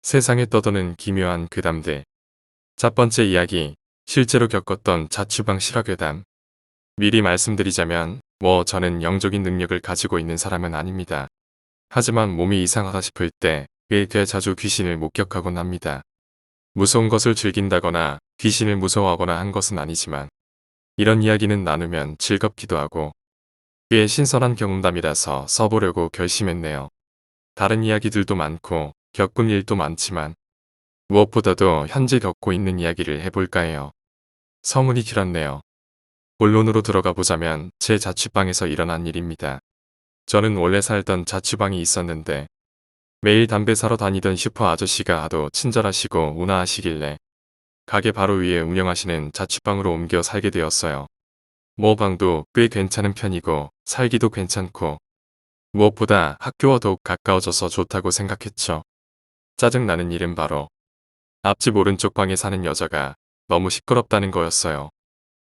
세상에 떠도는 기묘한 괴담들. 첫 번째 이야기, 실제로 겪었던 자취방 실화괴담. 미리 말씀드리자면, 저는 영적인 능력을 가지고 있는 사람은 아닙니다. 하지만 몸이 이상하다 싶을 때 꽤 자주 귀신을 목격하곤 합니다. 무서운 것을 즐긴다거나 귀신을 무서워하거나 한 것은 아니지만, 이런 이야기는 나누면 즐겁기도 하고 꽤 신선한 경험담이라서 써보려고 결심했네요. 다른 이야기들도 많고 겪은 일도 많지만 무엇보다도 현재 겪고 있는 이야기를 해볼까 해요. 서문이 길었네요. 본론으로 들어가 보자면 제 자취방에서 일어난 일입니다. 저는 원래 살던 자취방이 있었는데 매일 담배 사러 다니던 슈퍼 아저씨가 하도 친절하시고 온화하시길래 가게 바로 위에 운영하시는 자취방으로 옮겨 살게 되었어요. 방도 꽤 괜찮은 편이고 살기도 괜찮고 무엇보다 학교와 더욱 가까워져서 좋다고 생각했죠. 짜증나는 일은 바로 앞집 오른쪽 방에 사는 여자가 너무 시끄럽다는 거였어요.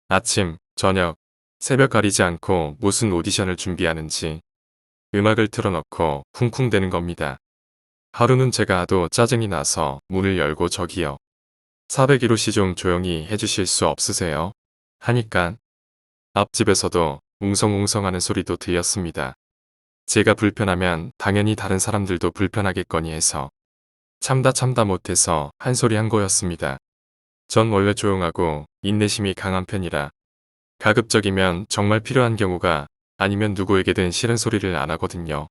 아침, 저녁, 새벽 가리지 않고 무슨 오디션을 준비하는지 음악을 틀어놓고 쿵쿵대는 겁니다. 하루는 제가 하도 짜증이 나서 문을 열고 저기요. 401호씨 좀 조용히 해주실 수 없으세요? 하니깐 앞집에서도 웅성웅성하는 소리도 들렸습니다. 제가 불편하면 당연히 다른 사람들도 불편하겠거니 해서 참다 못해서 한 소리 한 거였습니다. 전 원래 조용하고 인내심이 강한 편이라 가급적이면 정말 필요한 경우가 아니면 누구에게든 싫은 소리를 안 하거든요.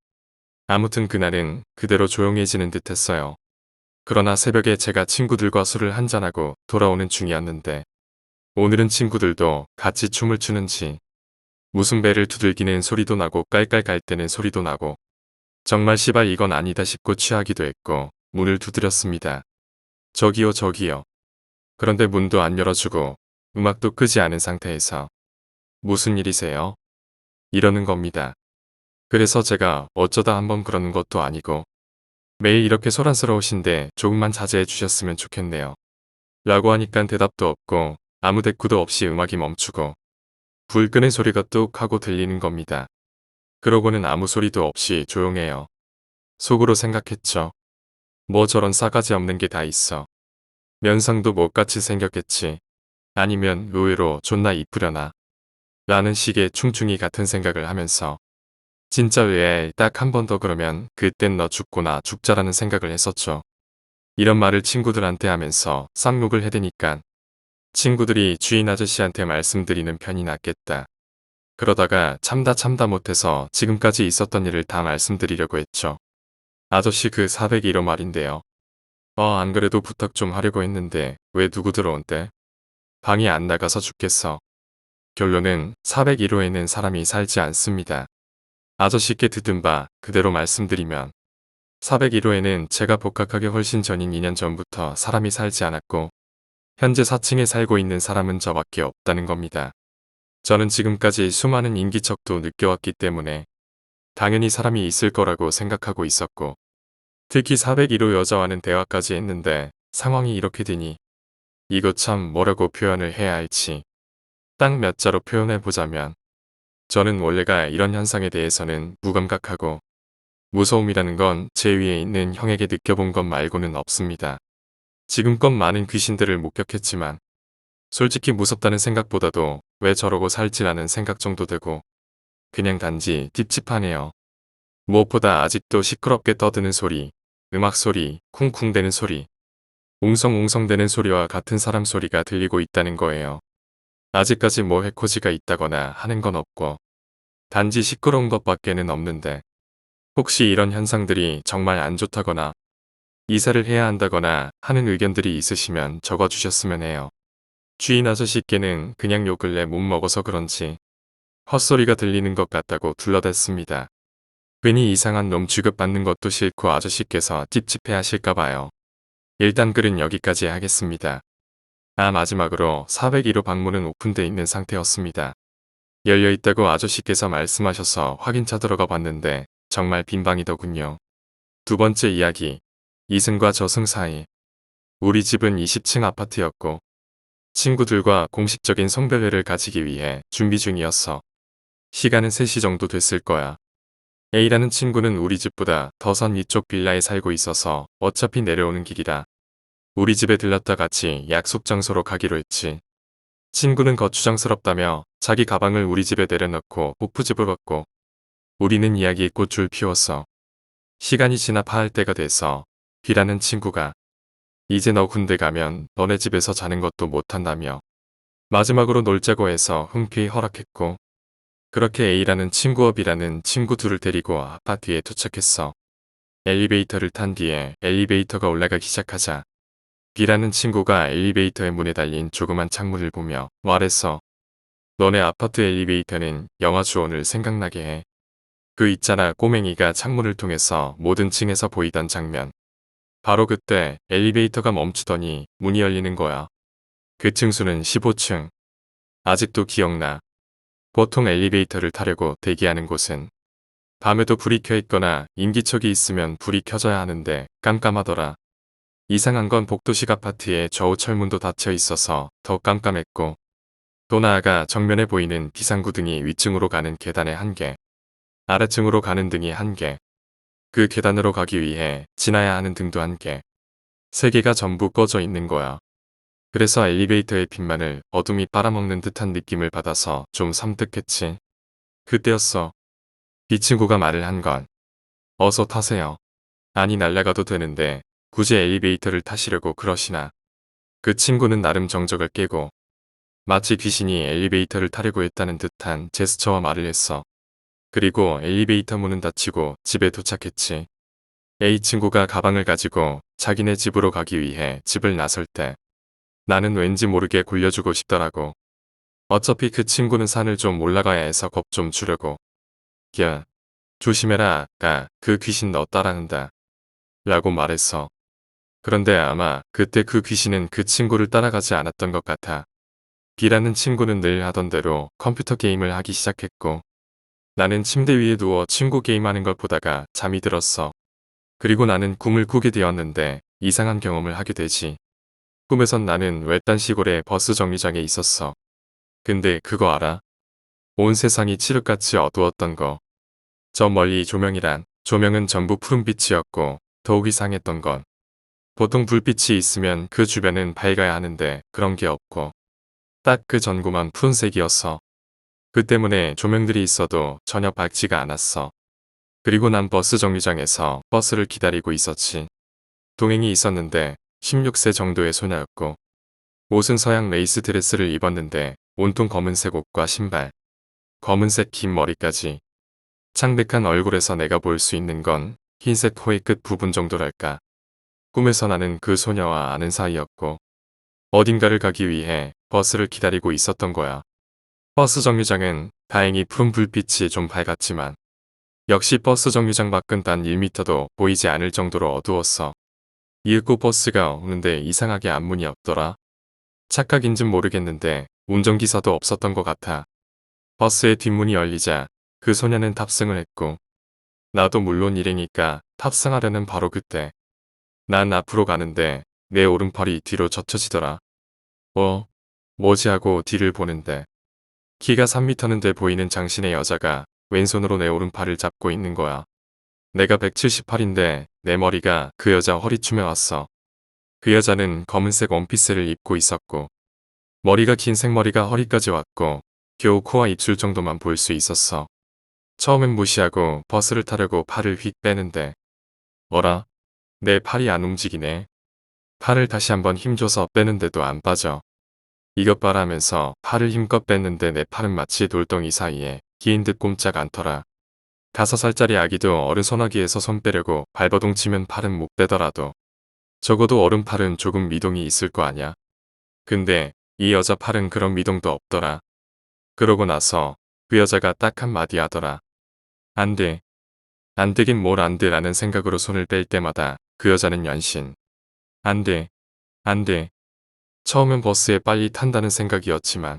아무튼 그날은 그대로 조용해지는 듯 했어요. 그러나 새벽에 제가 친구들과 술을 한잔하고 돌아오는 중이었는데 오늘은 친구들도 같이 춤을 추는지 무슨 배를 두들기는 소리도 나고 깔깔깔대는 소리도 나고 정말 시발 이건 아니다 싶고 취하기도 했고 문을 두드렸습니다. 저기요. 그런데 문도 안 열어주고 음악도 끄지 않은 상태에서 무슨 일이세요? 이러는 겁니다. 그래서 제가 어쩌다 한번 그러는 것도 아니고 매일 이렇게 소란스러우신데 조금만 자제해 주셨으면 좋겠네요. 라고 하니깐 대답도 없고 아무 대꾸도 없이 음악이 멈추고 불 끄는 소리가 뚝 하고 들리는 겁니다. 그러고는 아무 소리도 없이 조용해요. 속으로 생각했죠. 저런 싸가지 없는 게 다 있어. 면상도 못같이 생겼겠지. 아니면 의외로 존나 이쁘려나. 라는 식의 충충이 같은 생각을 하면서 진짜 왜 딱 한 번 더 그러면 그땐 너 죽고나 죽자라는 생각을 했었죠. 이런 말을 친구들한테 하면서 쌍욕을 해대니깐 친구들이 주인 아저씨한테 말씀드리는 편이 낫겠다. 그러다가 참다 못해서 지금까지 있었던 일을 다 말씀드리려고 했죠. 아저씨 그 401호 말인데요. 안 그래도 부탁 좀 하려고 했는데 왜 누구 들어온대? 방이 안 나가서 죽겠어. 결론은 401호에는 사람이 살지 않습니다. 아저씨께 듣은 바 그대로 말씀드리면 401호에는 제가 복학하기 훨씬 전인 2년 전부터 사람이 살지 않았고 현재 4층에 살고 있는 사람은 저밖에 없다는 겁니다. 저는 지금까지 수많은 인기척도 느껴왔기 때문에 당연히 사람이 있을 거라고 생각하고 있었고 특히 401호 여자와는 대화까지 했는데 상황이 이렇게 되니 이거 참 뭐라고 표현을 해야 할지 딱 몇 자로 표현해보자면 저는 원래가 이런 현상에 대해서는 무감각하고 무서움이라는 건 제 위에 있는 형에게 느껴본 것 말고는 없습니다. 지금껏 많은 귀신들을 목격했지만 솔직히 무섭다는 생각보다도 왜 저러고 살지라는 생각 정도 되고 그냥 단지 찝찝하네요. 무엇보다 아직도 시끄럽게 떠드는 소리, 음악 소리, 쿵쿵대는 소리, 웅성웅성대는 소리와 같은 사람 소리가 들리고 있다는 거예요. 아직까지 해코지가 있다거나 하는 건 없고 단지 시끄러운 것밖에는 없는데 혹시 이런 현상들이 정말 안 좋다거나 이사를 해야 한다거나 하는 의견들이 있으시면 적어주셨으면 해요. 주인 아저씨께는 그냥 요 근래 못 먹어서 그런지 헛소리가 들리는 것 같다고 둘러댔습니다. 괜히 이상한 놈 취급받는 것도 싫고 아저씨께서 찝찝해 하실까봐요. 일단 글은 여기까지 하겠습니다. 마지막으로 401호 방문은 오픈돼 있는 상태였습니다. 열려있다고 아저씨께서 말씀하셔서 확인차 들어가 봤는데 정말 빈방이더군요. 두 번째 이야기. 이승과 저승 사이. 우리 집은 20층 아파트였고 친구들과 공식적인 성별회를 가지기 위해 준비 중이었어. 시간은 3시 정도 됐을 거야. A라는 친구는 우리 집보다 더 선 위쪽 빌라에 살고 있어서 어차피 내려오는 길이라 우리 집에 들렀다 같이 약속 장소로 가기로 했지. 친구는 거추장스럽다며 자기 가방을 우리 집에 내려놓고 복부집을 걷고 우리는 이야기에 꽃을 피웠어. 시간이 지나 파할 때가 돼서 B라는 친구가 이제 너 군대 가면 너네 집에서 자는 것도 못한다며 마지막으로 놀자고 해서 흔쾌히 허락했고 그렇게 A라는 친구와 B라는 친구 둘을 데리고 아파트에 도착했어. 엘리베이터를 탄 뒤에 엘리베이터가 올라가기 시작하자 B라는 친구가 엘리베이터의 문에 달린 조그만 창문을 보며 말했어. 너네 아파트 엘리베이터는 영화 주원을 생각나게 해. 그 있잖아 꼬맹이가 창문을 통해서 모든 층에서 보이던 장면. 바로 그때 엘리베이터가 멈추더니 문이 열리는 거야. 그 층수는 15층. 아직도 기억나. 보통 엘리베이터를 타려고 대기하는 곳은 밤에도 불이 켜 있거나 인기척이 있으면 불이 켜져야 하는데 깜깜하더라. 이상한 건 복도식 아파트에 좌우 철문도 닫혀 있어서 더 깜깜했고 또 나아가 정면에 보이는 비상구등이 윗층으로 가는 계단에 한 개, 아래층으로 가는 등이 한 개, 그 계단으로 가기 위해 지나야 하는 등도 한 개, 세 개가 전부 꺼져 있는 거야. 그래서 엘리베이터의 빛만을 어둠이 빨아먹는 듯한 느낌을 받아서 좀 섬뜩했지. 그때였어. 이 친구가 말을 한 건 어서 타세요. 아니 날아가도 되는데 굳이 엘리베이터를 타시려고 그러시나. 그 친구는 나름 정적을 깨고 마치 귀신이 엘리베이터를 타려고 했다는 듯한 제스처와 말을 했어. 그리고 엘리베이터 문은 닫히고 집에 도착했지. A 친구가 가방을 가지고 자기네 집으로 가기 위해 집을 나설 때 나는 왠지 모르게 굴려주고 싶더라고. 어차피 그 친구는 산을 좀 올라가야 해서 겁 좀 주려고. 야, 조심해라 아까 그 귀신 너 따라한다. 라고 말했어. 그런데 아마 그때 그 귀신은 그 친구를 따라가지 않았던 것 같아. B라는 친구는 늘 하던 대로 컴퓨터 게임을 하기 시작했고 나는 침대 위에 누워 친구 게임하는 걸 보다가 잠이 들었어. 그리고 나는 꿈을 꾸게 되었는데 이상한 경험을 하게 되지. 꿈에선 나는 외딴 시골의 버스 정류장에 있었어. 근데 그거 알아? 온 세상이 칠흑같이 어두웠던 거. 저 멀리 조명이란 조명은 전부 푸른빛이었고 더욱 이상했던 건 보통 불빛이 있으면 그 주변은 밝아야 하는데 그런 게 없고 딱 그 전구만 푸른색이었어. 그 때문에 조명들이 있어도 전혀 밝지가 않았어. 그리고 난 버스 정류장에서 버스를 기다리고 있었지. 동행이 있었는데 16세 정도의 소녀였고 옷은 서양 레이스 드레스를 입었는데 온통 검은색 옷과 신발, 검은색 긴 머리까지 창백한 얼굴에서 내가 볼 수 있는 건 흰색 코의 끝 부분 정도랄까. 꿈에서 나는 그 소녀와 아는 사이였고 어딘가를 가기 위해 버스를 기다리고 있었던 거야. 버스 정류장은 다행히 푸른 불빛이 좀 밝았지만 역시 버스 정류장 밖은 단 1m도 보이지 않을 정도로 어두웠어. 이윽고 버스가 오는데 이상하게 앞문이 없더라. 착각인진 모르겠는데 운전기사도 없었던 것 같아. 버스의 뒷문이 열리자 그 소녀는 탑승을 했고 나도 물론 일행이니까 탑승하려는 바로 그때 난 앞으로 가는데 내 오른팔이 뒤로 젖혀지더라. 뭐지 하고 뒤를 보는데 키가 3m는 돼 보이는 장신의 여자가 왼손으로 내 오른팔을 잡고 있는 거야. 내가 178인데 내 머리가 그 여자 허리춤에 왔어. 그 여자는 검은색 원피스를 입고 있었고 머리가 긴 생머리가 허리까지 왔고 겨우 코와 입술 정도만 볼 수 있었어. 처음엔 무시하고 버스를 타려고 팔을 휙 빼는데 어라? 내 팔이 안 움직이네. 팔을 다시 한번 힘줘서 빼는데도 안 빠져. 이것 봐라 하면서 팔을 힘껏 뺐는데 내 팔은 마치 돌덩이 사이에 끼인 듯 꼼짝 않더라. 5살짜리 아기도 어른 소나기에서 손 빼려고 발버둥 치면 팔은 못 빼더라도 적어도 어른 팔은 조금 미동이 있을 거 아냐. 근데 이 여자 팔은 그런 미동도 없더라. 그러고 나서 그 여자가 딱 한마디 하더라. 안 돼. 안 되긴 뭘 안 돼라는 생각으로 손을 뺄 때마다 그 여자는 연신. 안 돼. 안 돼. 처음엔 버스에 빨리 탄다는 생각이었지만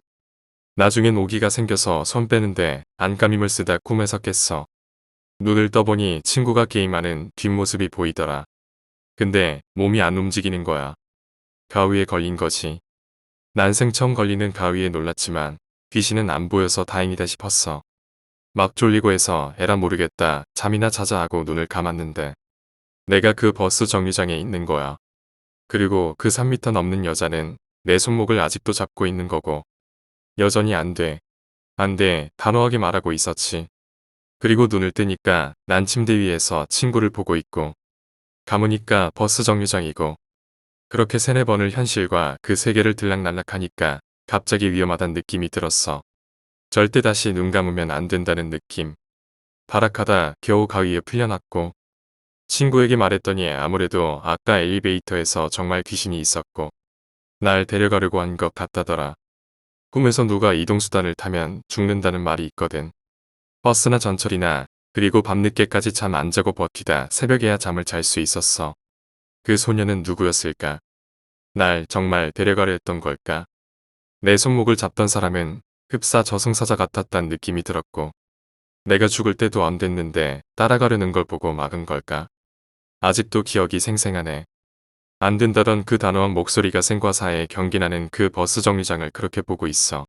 나중엔 오기가 생겨서 손 빼는데 안간힘을 쓰다 꿈에서 깼어. 눈을 떠보니 친구가 게임하는 뒷모습이 보이더라. 근데 몸이 안 움직이는 거야. 가위에 걸린 거지. 난생 처음 걸리는 가위에 놀랐지만 귀신은 안 보여서 다행이다 싶었어. 막 졸리고 해서 에라 모르겠다 잠이나 자자 하고 눈을 감았는데 내가 그 버스 정류장에 있는 거야. 그리고 그 3m 넘는 여자는 내 손목을 아직도 잡고 있는 거고 여전히 안 돼. 안 돼. 단호하게 말하고 있었지. 그리고 눈을 뜨니까 난 침대 위에서 친구를 보고 있고 감으니까 버스 정류장이고 그렇게 세네 번을 현실과 그 세계를 들락날락하니까 갑자기 위험하다는 느낌이 들었어. 절대 다시 눈 감으면 안 된다는 느낌. 발악하다 겨우 가위에 풀려났고 친구에게 말했더니 아무래도 아까 엘리베이터에서 정말 귀신이 있었고 날 데려가려고 한 것 같다더라. 꿈에서 누가 이동수단을 타면 죽는다는 말이 있거든. 버스나 전철이나 그리고 밤늦게까지 잠 안 자고 버티다 새벽에야 잠을 잘 수 있었어. 그 소녀는 누구였을까? 날 정말 데려가려 했던 걸까? 내 손목을 잡던 사람은 흡사 저승사자 같았단 느낌이 들었고 내가 죽을 때도 안 됐는데 따라가려는 걸 보고 막은 걸까? 아직도 기억이 생생하네. 안 된다던 그 단호한 목소리가 생과사에 경기나는 그 버스 정류장을 그렇게 보고 있어.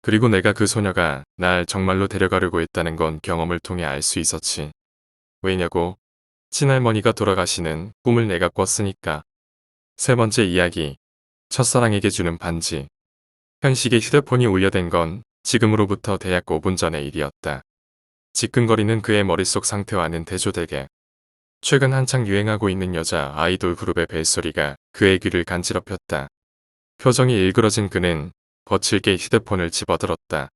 그리고 내가 그 소녀가 날 정말로 데려가려고 했다는 건 경험을 통해 알 수 있었지. 왜냐고? 친할머니가 돌아가시는 꿈을 내가 꿨으니까. 세 번째 이야기. 첫사랑에게 주는 반지. 현식의 휴대폰이 울려댄 건 지금으로부터 대략 5분 전의 일이었다. 지끈거리는 그의 머릿속 상태와는 대조되게 최근 한창 유행하고 있는 여자 아이돌 그룹의 벨소리가 그의 귀를 간지럽혔다. 표정이 일그러진 그는 거칠게 휴대폰을 집어들었다.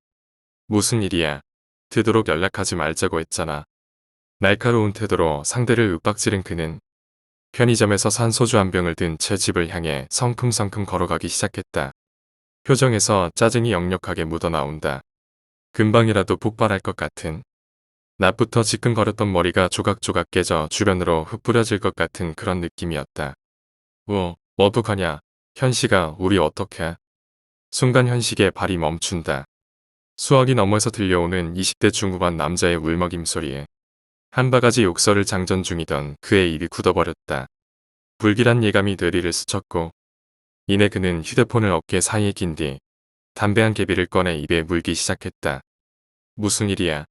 무슨 일이야? 되도록 연락하지 말자고 했잖아. 날카로운 태도로 상대를 윽박지른 그는 편의점에서 산 소주 한 병을 든 채 집을 향해 성큼성큼 걸어가기 시작했다. 표정에서 짜증이 역력하게 묻어나온다. 금방이라도 폭발할 것 같은. 낮부터 지끈거렸던 머리가 조각조각 깨져 주변으로 흩뿌려질 것 같은 그런 느낌이었다. 어떡하냐. 현식아, 우리 어떡해. 순간 현식의 발이 멈춘다. 수화기 너머에서 들려오는 20대 중후반 남자의 울먹임 소리에 한 바가지 욕설을 장전 중이던 그의 입이 굳어버렸다. 불길한 예감이 뇌리를 스쳤고 이내 그는 휴대폰을 어깨 사이에 낀 뒤 담배 한 개비를 꺼내 입에 물기 시작했다. 무슨 일이야?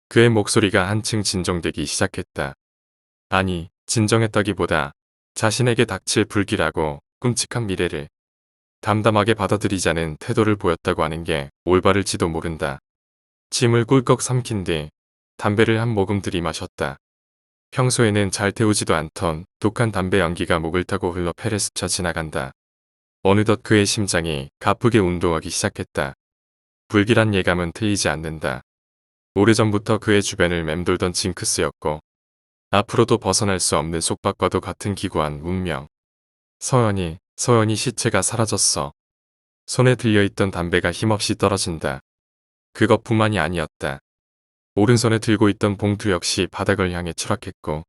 그의 목소리가 한층 진정되기 시작했다. 아니, 진정했다기보다 자신에게 닥칠 불길하고 끔찍한 미래를 담담하게 받아들이자는 태도를 보였다고 하는 게 올바를지도 모른다. 침을 꿀꺽 삼킨 뒤 담배를 한 모금 들이마셨다. 평소에는 잘 태우지도 않던 독한 담배 연기가 목을 타고 흘러 폐를 스쳐 지나간다. 어느덧 그의 심장이 가쁘게 운동하기 시작했다. 불길한 예감은 틀리지 않는다. 오래전부터 그의 주변을 맴돌던 징크스였고 앞으로도 벗어날 수 없는 속박과도 같은 기구한 운명. 서연이 시체가 사라졌어. 손에 들려있던 담배가 힘없이 떨어진다. 그것뿐만이 아니었다. 오른손에 들고 있던 봉투 역시 바닥을 향해 추락했고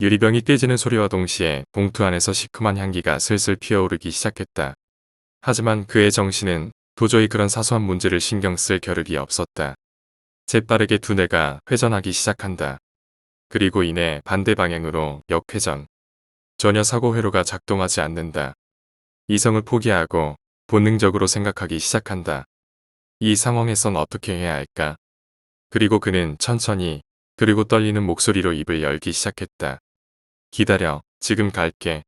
유리병이 깨지는 소리와 동시에 봉투 안에서 시큼한 향기가 슬슬 피어오르기 시작했다. 하지만 그의 정신은 도저히 그런 사소한 문제를 신경 쓸 겨를이 없었다. 재빠르게 두뇌가 회전하기 시작한다. 그리고 이내 반대 방향으로 역회전. 전혀 사고 회로가 작동하지 않는다. 이성을 포기하고 본능적으로 생각하기 시작한다. 이 상황에선 어떻게 해야 할까? 그리고 그는 천천히 그리고 떨리는 목소리로 입을 열기 시작했다. 기다려, 지금 갈게.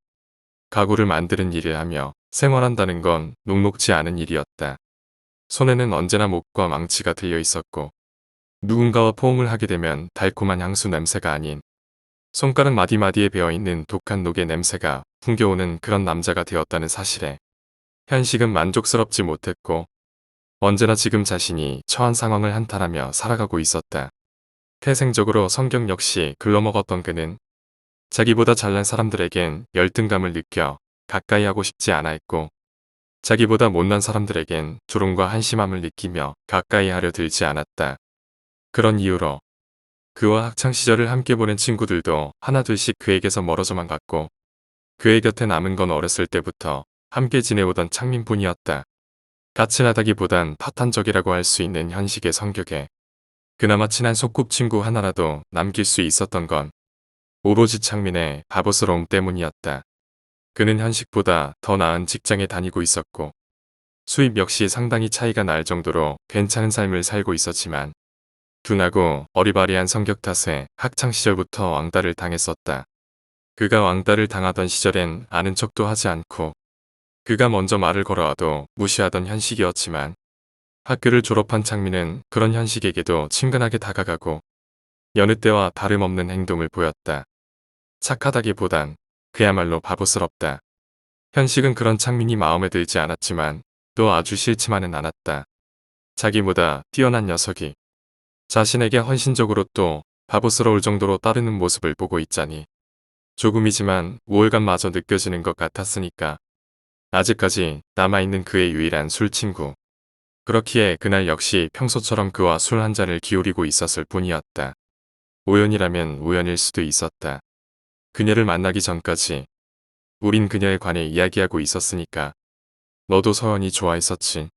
가구를 만드는 일을 하며 생활한다는 건 녹록지 않은 일이었다. 손에는 언제나 목과 망치가 들려 있었고 누군가와 포옹을 하게 되면 달콤한 향수 냄새가 아닌 손가락 마디마디에 배어있는 독한 녹의 냄새가 풍겨오는 그런 남자가 되었다는 사실에 현식은 만족스럽지 못했고 언제나 지금 자신이 처한 상황을 한탄하며 살아가고 있었다. 태생적으로 성격 역시 글러먹었던 그는 자기보다 잘난 사람들에겐 열등감을 느껴 가까이 하고 싶지 않아 했고 자기보다 못난 사람들에겐 조롱과 한심함을 느끼며 가까이 하려 들지 않았다. 그런 이유로 그와 학창시절을 함께 보낸 친구들도 하나둘씩 그에게서 멀어져만 갔고 그의 곁에 남은 건 어렸을 때부터 함께 지내오던 창민뿐이었다. 까칠하다기보단 파탄적이라고 할 수 있는 현식의 성격에 그나마 친한 소꿉친구 하나라도 남길 수 있었던 건 오로지 창민의 바보스러움 때문이었다. 그는 현식보다 더 나은 직장에 다니고 있었고 수입 역시 상당히 차이가 날 정도로 괜찮은 삶을 살고 있었지만 둔하고 어리바리한 성격 탓에 학창시절부터 왕따를 당했었다. 그가 왕따를 당하던 시절엔 아는 척도 하지 않고 그가 먼저 말을 걸어와도 무시하던 현식이었지만 학교를 졸업한 창민은 그런 현식에게도 친근하게 다가가고 여느 때와 다름없는 행동을 보였다. 착하다기보단 그야말로 바보스럽다. 현식은 그런 창민이 마음에 들지 않았지만 또 아주 싫지만은 않았다. 자기보다 뛰어난 녀석이 자신에게 헌신적으로 또 바보스러울 정도로 따르는 모습을 보고 있자니 조금이지만 우월감마저 느껴지는 것 같았으니까. 아직까지 남아있는 그의 유일한 술친구. 그렇기에 그날 역시 평소처럼 그와 술 한 잔을 기울이고 있었을 뿐이었다. 우연이라면 우연일 수도 있었다. 그녀를 만나기 전까지 우린 그녀에 관해 이야기하고 있었으니까. 너도 서연이 좋아했었지.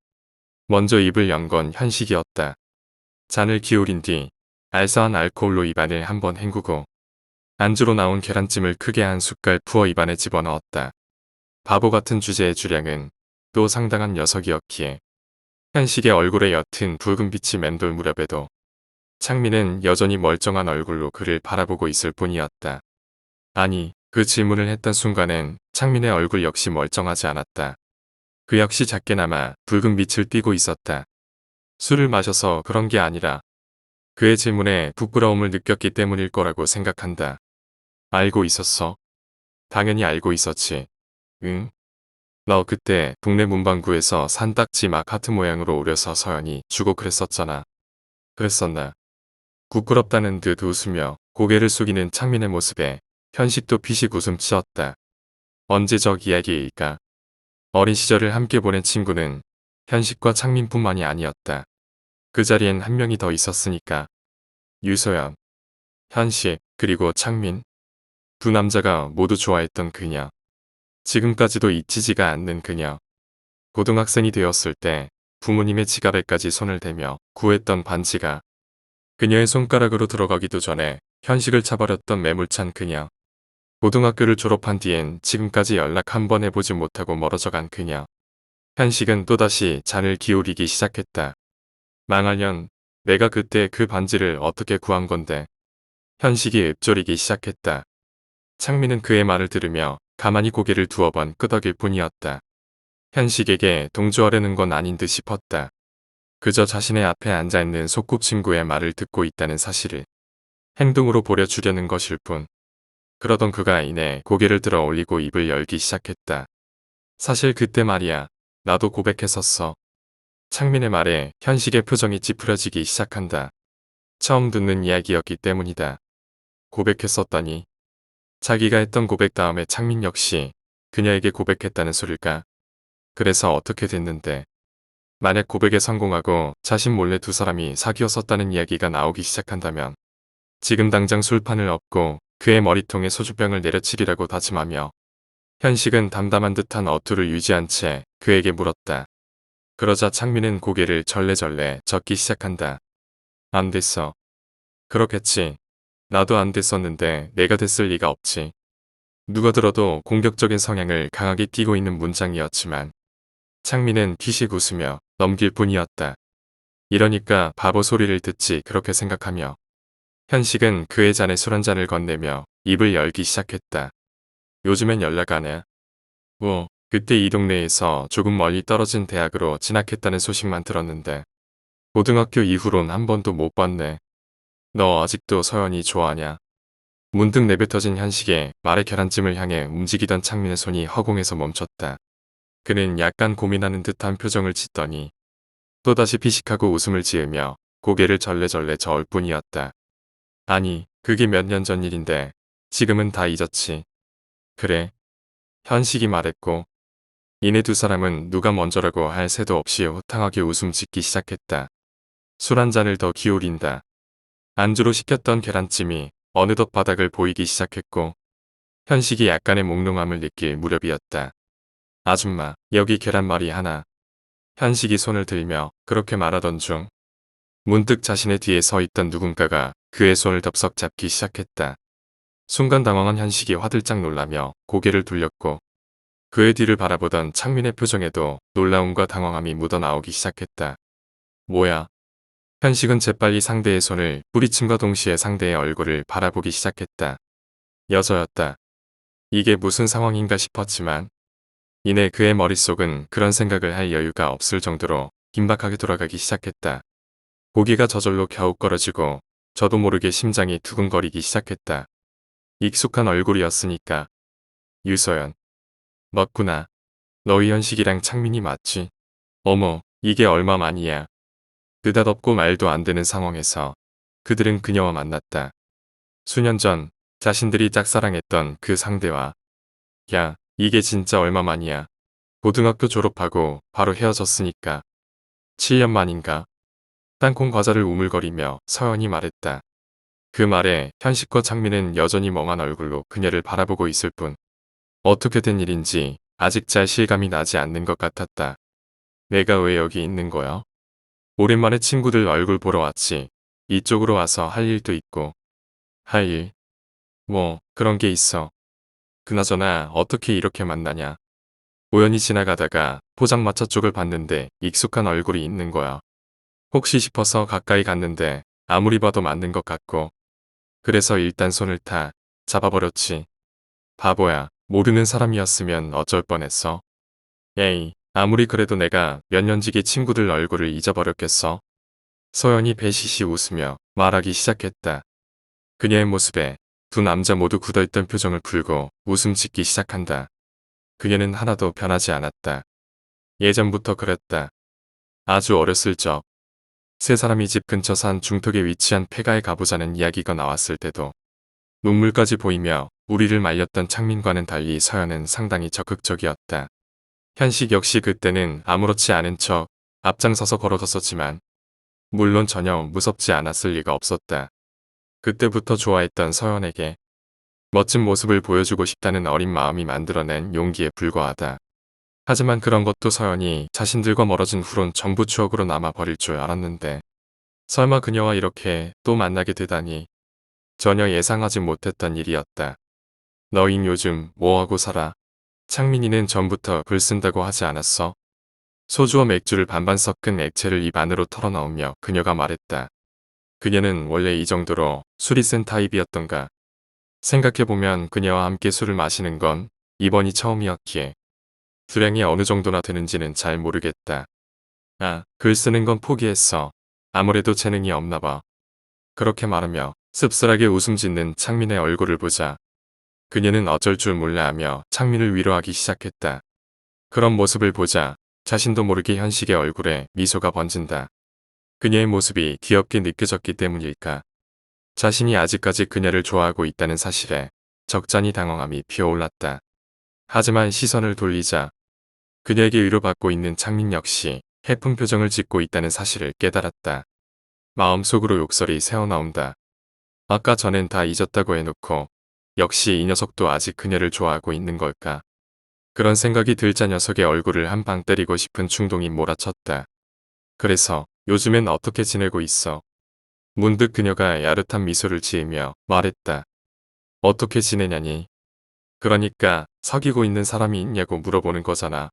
먼저 입을 연 건 현식이었다. 잔을 기울인 뒤 알싸한 알코올로 입안을 한번 헹구고 안주로 나온 계란찜을 크게 한 숟갈 부어 입안에 집어넣었다. 바보 같은 주제의 주량은 또 상당한 녀석이었기에 현식의 얼굴에 옅은 붉은 빛이 맴돌 무렵에도 창민은 여전히 멀쩡한 얼굴로 그를 바라보고 있을 뿐이었다. 아니, 그 질문을 했던 순간엔 창민의 얼굴 역시 멀쩡하지 않았다. 그 역시 작게나마 붉은 빛을 띠고 있었다. 술을 마셔서 그런 게 아니라 그의 질문에 부끄러움을 느꼈기 때문일 거라고 생각한다. 알고 있었어? 당연히 알고 있었지. 응? 너 그때 동네 문방구에서 산 딱지 막 하트 모양으로 오려서 서연이 주고 그랬었잖아. 그랬었나? 부끄럽다는 듯 웃으며 고개를 숙이는 창민의 모습에 현식도 피식 웃음 치었다. 언제적 이야기일까? 어린 시절을 함께 보낸 친구는 현식과 창민뿐만이 아니었다. 그 자리엔 한 명이 더 있었으니까. 유소연, 현식, 그리고 창민. 두 남자가 모두 좋아했던 그녀. 지금까지도 잊히지가 않는 그녀. 고등학생이 되었을 때 부모님의 지갑에까지 손을 대며 구했던 반지가 그녀의 손가락으로 들어가기도 전에 현식을 차버렸던 매몰찬 그녀. 고등학교를 졸업한 뒤엔 지금까지 연락 한 번 해보지 못하고 멀어져간 그녀. 현식은 또다시 잔을 기울이기 시작했다. 망할년, 내가 그때 그 반지를 어떻게 구한 건데. 현식이 읊조리기 시작했다. 창민은 그의 말을 들으며 가만히 고개를 두어 번 끄덕일 뿐이었다. 현식에게 동조하려는 건 아닌 듯 싶었다. 그저 자신의 앞에 앉아있는 소꿉친구의 말을 듣고 있다는 사실을 행동으로 보여주려는 것일 뿐. 그러던 그가 이내 고개를 들어 올리고 입을 열기 시작했다. 사실 그때 말이야. 나도 고백했었어. 창민의 말에 현식의 표정이 찌푸려지기 시작한다. 처음 듣는 이야기였기 때문이다. 고백했었다니. 자기가 했던 고백 다음에 창민 역시 그녀에게 고백했다는 소릴까? 그래서 어떻게 됐는데? 만약 고백에 성공하고 자신 몰래 두 사람이 사귀었었다는 이야기가 나오기 시작한다면 지금 당장 술판을 엎고 그의 머리통에 소주병을 내려치리라고 다짐하며 현식은 담담한 듯한 어투를 유지한 채 그에게 물었다. 그러자 창민은 고개를 절레절레 젓기 시작한다. 안 됐어. 그렇겠지. 나도 안 됐었는데 내가 됐을 리가 없지. 누가 들어도 공격적인 성향을 강하게 띠고 있는 문장이었지만 창민은 피식 웃으며 넘길 뿐이었다. 이러니까 바보 소리를 듣지 그렇게 생각하며 현식은 그의 잔에 술 한 잔을 건네며 입을 열기 시작했다. 요즘엔 연락 안 해. 그때 이 동네에서 조금 멀리 떨어진 대학으로 진학했다는 소식만 들었는데 고등학교 이후론 한 번도 못 봤네. 너 아직도 서연이 좋아하냐? 문득 내뱉어진 현식의 말의 계란찜을 향해 움직이던 창민의 손이 허공에서 멈췄다. 그는 약간 고민하는 듯한 표정을 짓더니 또다시 피식하고 웃음을 지으며 고개를 절레절레 저을 뿐이었다. 아니, 그게 몇 년 전 일인데 지금은 다 잊었지. 그래. 현식이 말했고 이내 두 사람은 누가 먼저라고 할 새도 없이 호탕하게 웃음 짓기 시작했다. 술 한 잔을 더 기울인다. 안주로 시켰던 계란찜이 어느덧 바닥을 보이기 시작했고 현식이 약간의 몽롱함을 느낄 무렵이었다. 아줌마, 여기 계란말이 하나. 현식이 손을 들며 그렇게 말하던 중 문득 자신의 뒤에 서 있던 누군가가 그의 손을 덥석 잡기 시작했다. 순간 당황한 현식이 화들짝 놀라며 고개를 돌렸고 그의 뒤를 바라보던 창민의 표정에도 놀라움과 당황함이 묻어나오기 시작했다. 뭐야? 현식은 재빨리 상대의 손을 뿌리침과 동시에 상대의 얼굴을 바라보기 시작했다. 여자였다. 이게 무슨 상황인가 싶었지만 이내 그의 머릿속은 그런 생각을 할 여유가 없을 정도로 긴박하게 돌아가기 시작했다. 고개가 저절로 갸웃거려지고 저도 모르게 심장이 두근거리기 시작했다. 익숙한 얼굴이었으니까. 유서연. 맞구나. 너희 현식이랑 창민이 맞지? 어머, 이게 얼마만이야. 느닷없고 말도 안 되는 상황에서 그들은 그녀와 만났다. 수년 전 자신들이 짝사랑했던 그 상대와 야, 이게 진짜 얼마만이야. 고등학교 졸업하고 바로 헤어졌으니까. 7년 만인가? 땅콩 과자를 우물거리며 서연이 말했다. 그 말에 현식과 창민은 여전히 멍한 얼굴로 그녀를 바라보고 있을 뿐 어떻게 된 일인지 아직 잘 실감이 나지 않는 것 같았다. 내가 왜 여기 있는 거야? 오랜만에 친구들 얼굴 보러 왔지. 이쪽으로 와서 할 일도 있고. 할 일? 뭐 그런 게 있어. 그나저나 어떻게 이렇게 만나냐. 우연히 지나가다가 포장마차 쪽을 봤는데 익숙한 얼굴이 있는 거야. 혹시 싶어서 가까이 갔는데 아무리 봐도 맞는 것 같고 그래서 일단 손을 잡아버렸지. 바보야. 모르는 사람이었으면 어쩔 뻔했어. 에이, 아무리 그래도 내가 몇 년지기 친구들 얼굴을 잊어버렸겠어. 소연이 배시시 웃으며 말하기 시작했다. 그녀의 모습에 두 남자 모두 굳어있던 표정을 풀고 웃음 짓기 시작한다. 그녀는 하나도 변하지 않았다. 예전부터 그랬다. 아주 어렸을 적 세 사람이 집 근처 산 중턱에 위치한 폐가에 가보자는 이야기가 나왔을 때도 눈물까지 보이며 우리를 말렸던 창민과는 달리 서연은 상당히 적극적이었다. 현식 역시 그때는 아무렇지 않은 척 앞장서서 걸어섰었지만 물론 전혀 무섭지 않았을 리가 없었다. 그때부터 좋아했던 서연에게 멋진 모습을 보여주고 싶다는 어린 마음이 만들어낸 용기에 불과하다. 하지만 그런 것도 서연이 자신들과 멀어진 후론 전부 추억으로 남아버릴 줄 알았는데 설마 그녀와 이렇게 또 만나게 되다니 전혀 예상하지 못했던 일이었다. 너흰 요즘 뭐하고 살아? 창민이는 전부터 글 쓴다고 하지 않았어? 소주와 맥주를 반반 섞은 액체를 입 안으로 털어넣으며 그녀가 말했다. 그녀는 원래 이 정도로 술이 센 타입이었던가. 생각해보면 그녀와 함께 술을 마시는 건 이번이 처음이었기에 분량이 어느 정도나 되는지는 잘 모르겠다. 아, 글 쓰는 건 포기했어. 아무래도 재능이 없나 봐. 그렇게 말하며 씁쓸하게 웃음 짓는 창민의 얼굴을 보자 그녀는 어쩔 줄 몰라 하며 창민을 위로하기 시작했다. 그런 모습을 보자 자신도 모르게 현식의 얼굴에 미소가 번진다. 그녀의 모습이 귀엽게 느껴졌기 때문일까. 자신이 아직까지 그녀를 좋아하고 있다는 사실에 적잖이 당황함이 피어올랐다. 하지만 시선을 돌리자 그녀에게 위로받고 있는 창민 역시 해픈 표정을 짓고 있다는 사실을 깨달았다. 마음속으로 욕설이 새어나온다. 아까 전엔 다 잊었다고 해놓고 역시 이 녀석도 아직 그녀를 좋아하고 있는 걸까. 그런 생각이 들자 녀석의 얼굴을 한 방 때리고 싶은 충동이 몰아쳤다. 그래서 요즘엔 어떻게 지내고 있어? 문득 그녀가 야릇한 미소를 지으며 말했다. 어떻게 지내냐니? 그러니까 사귀고 있는 사람이 있냐고 물어보는 거잖아.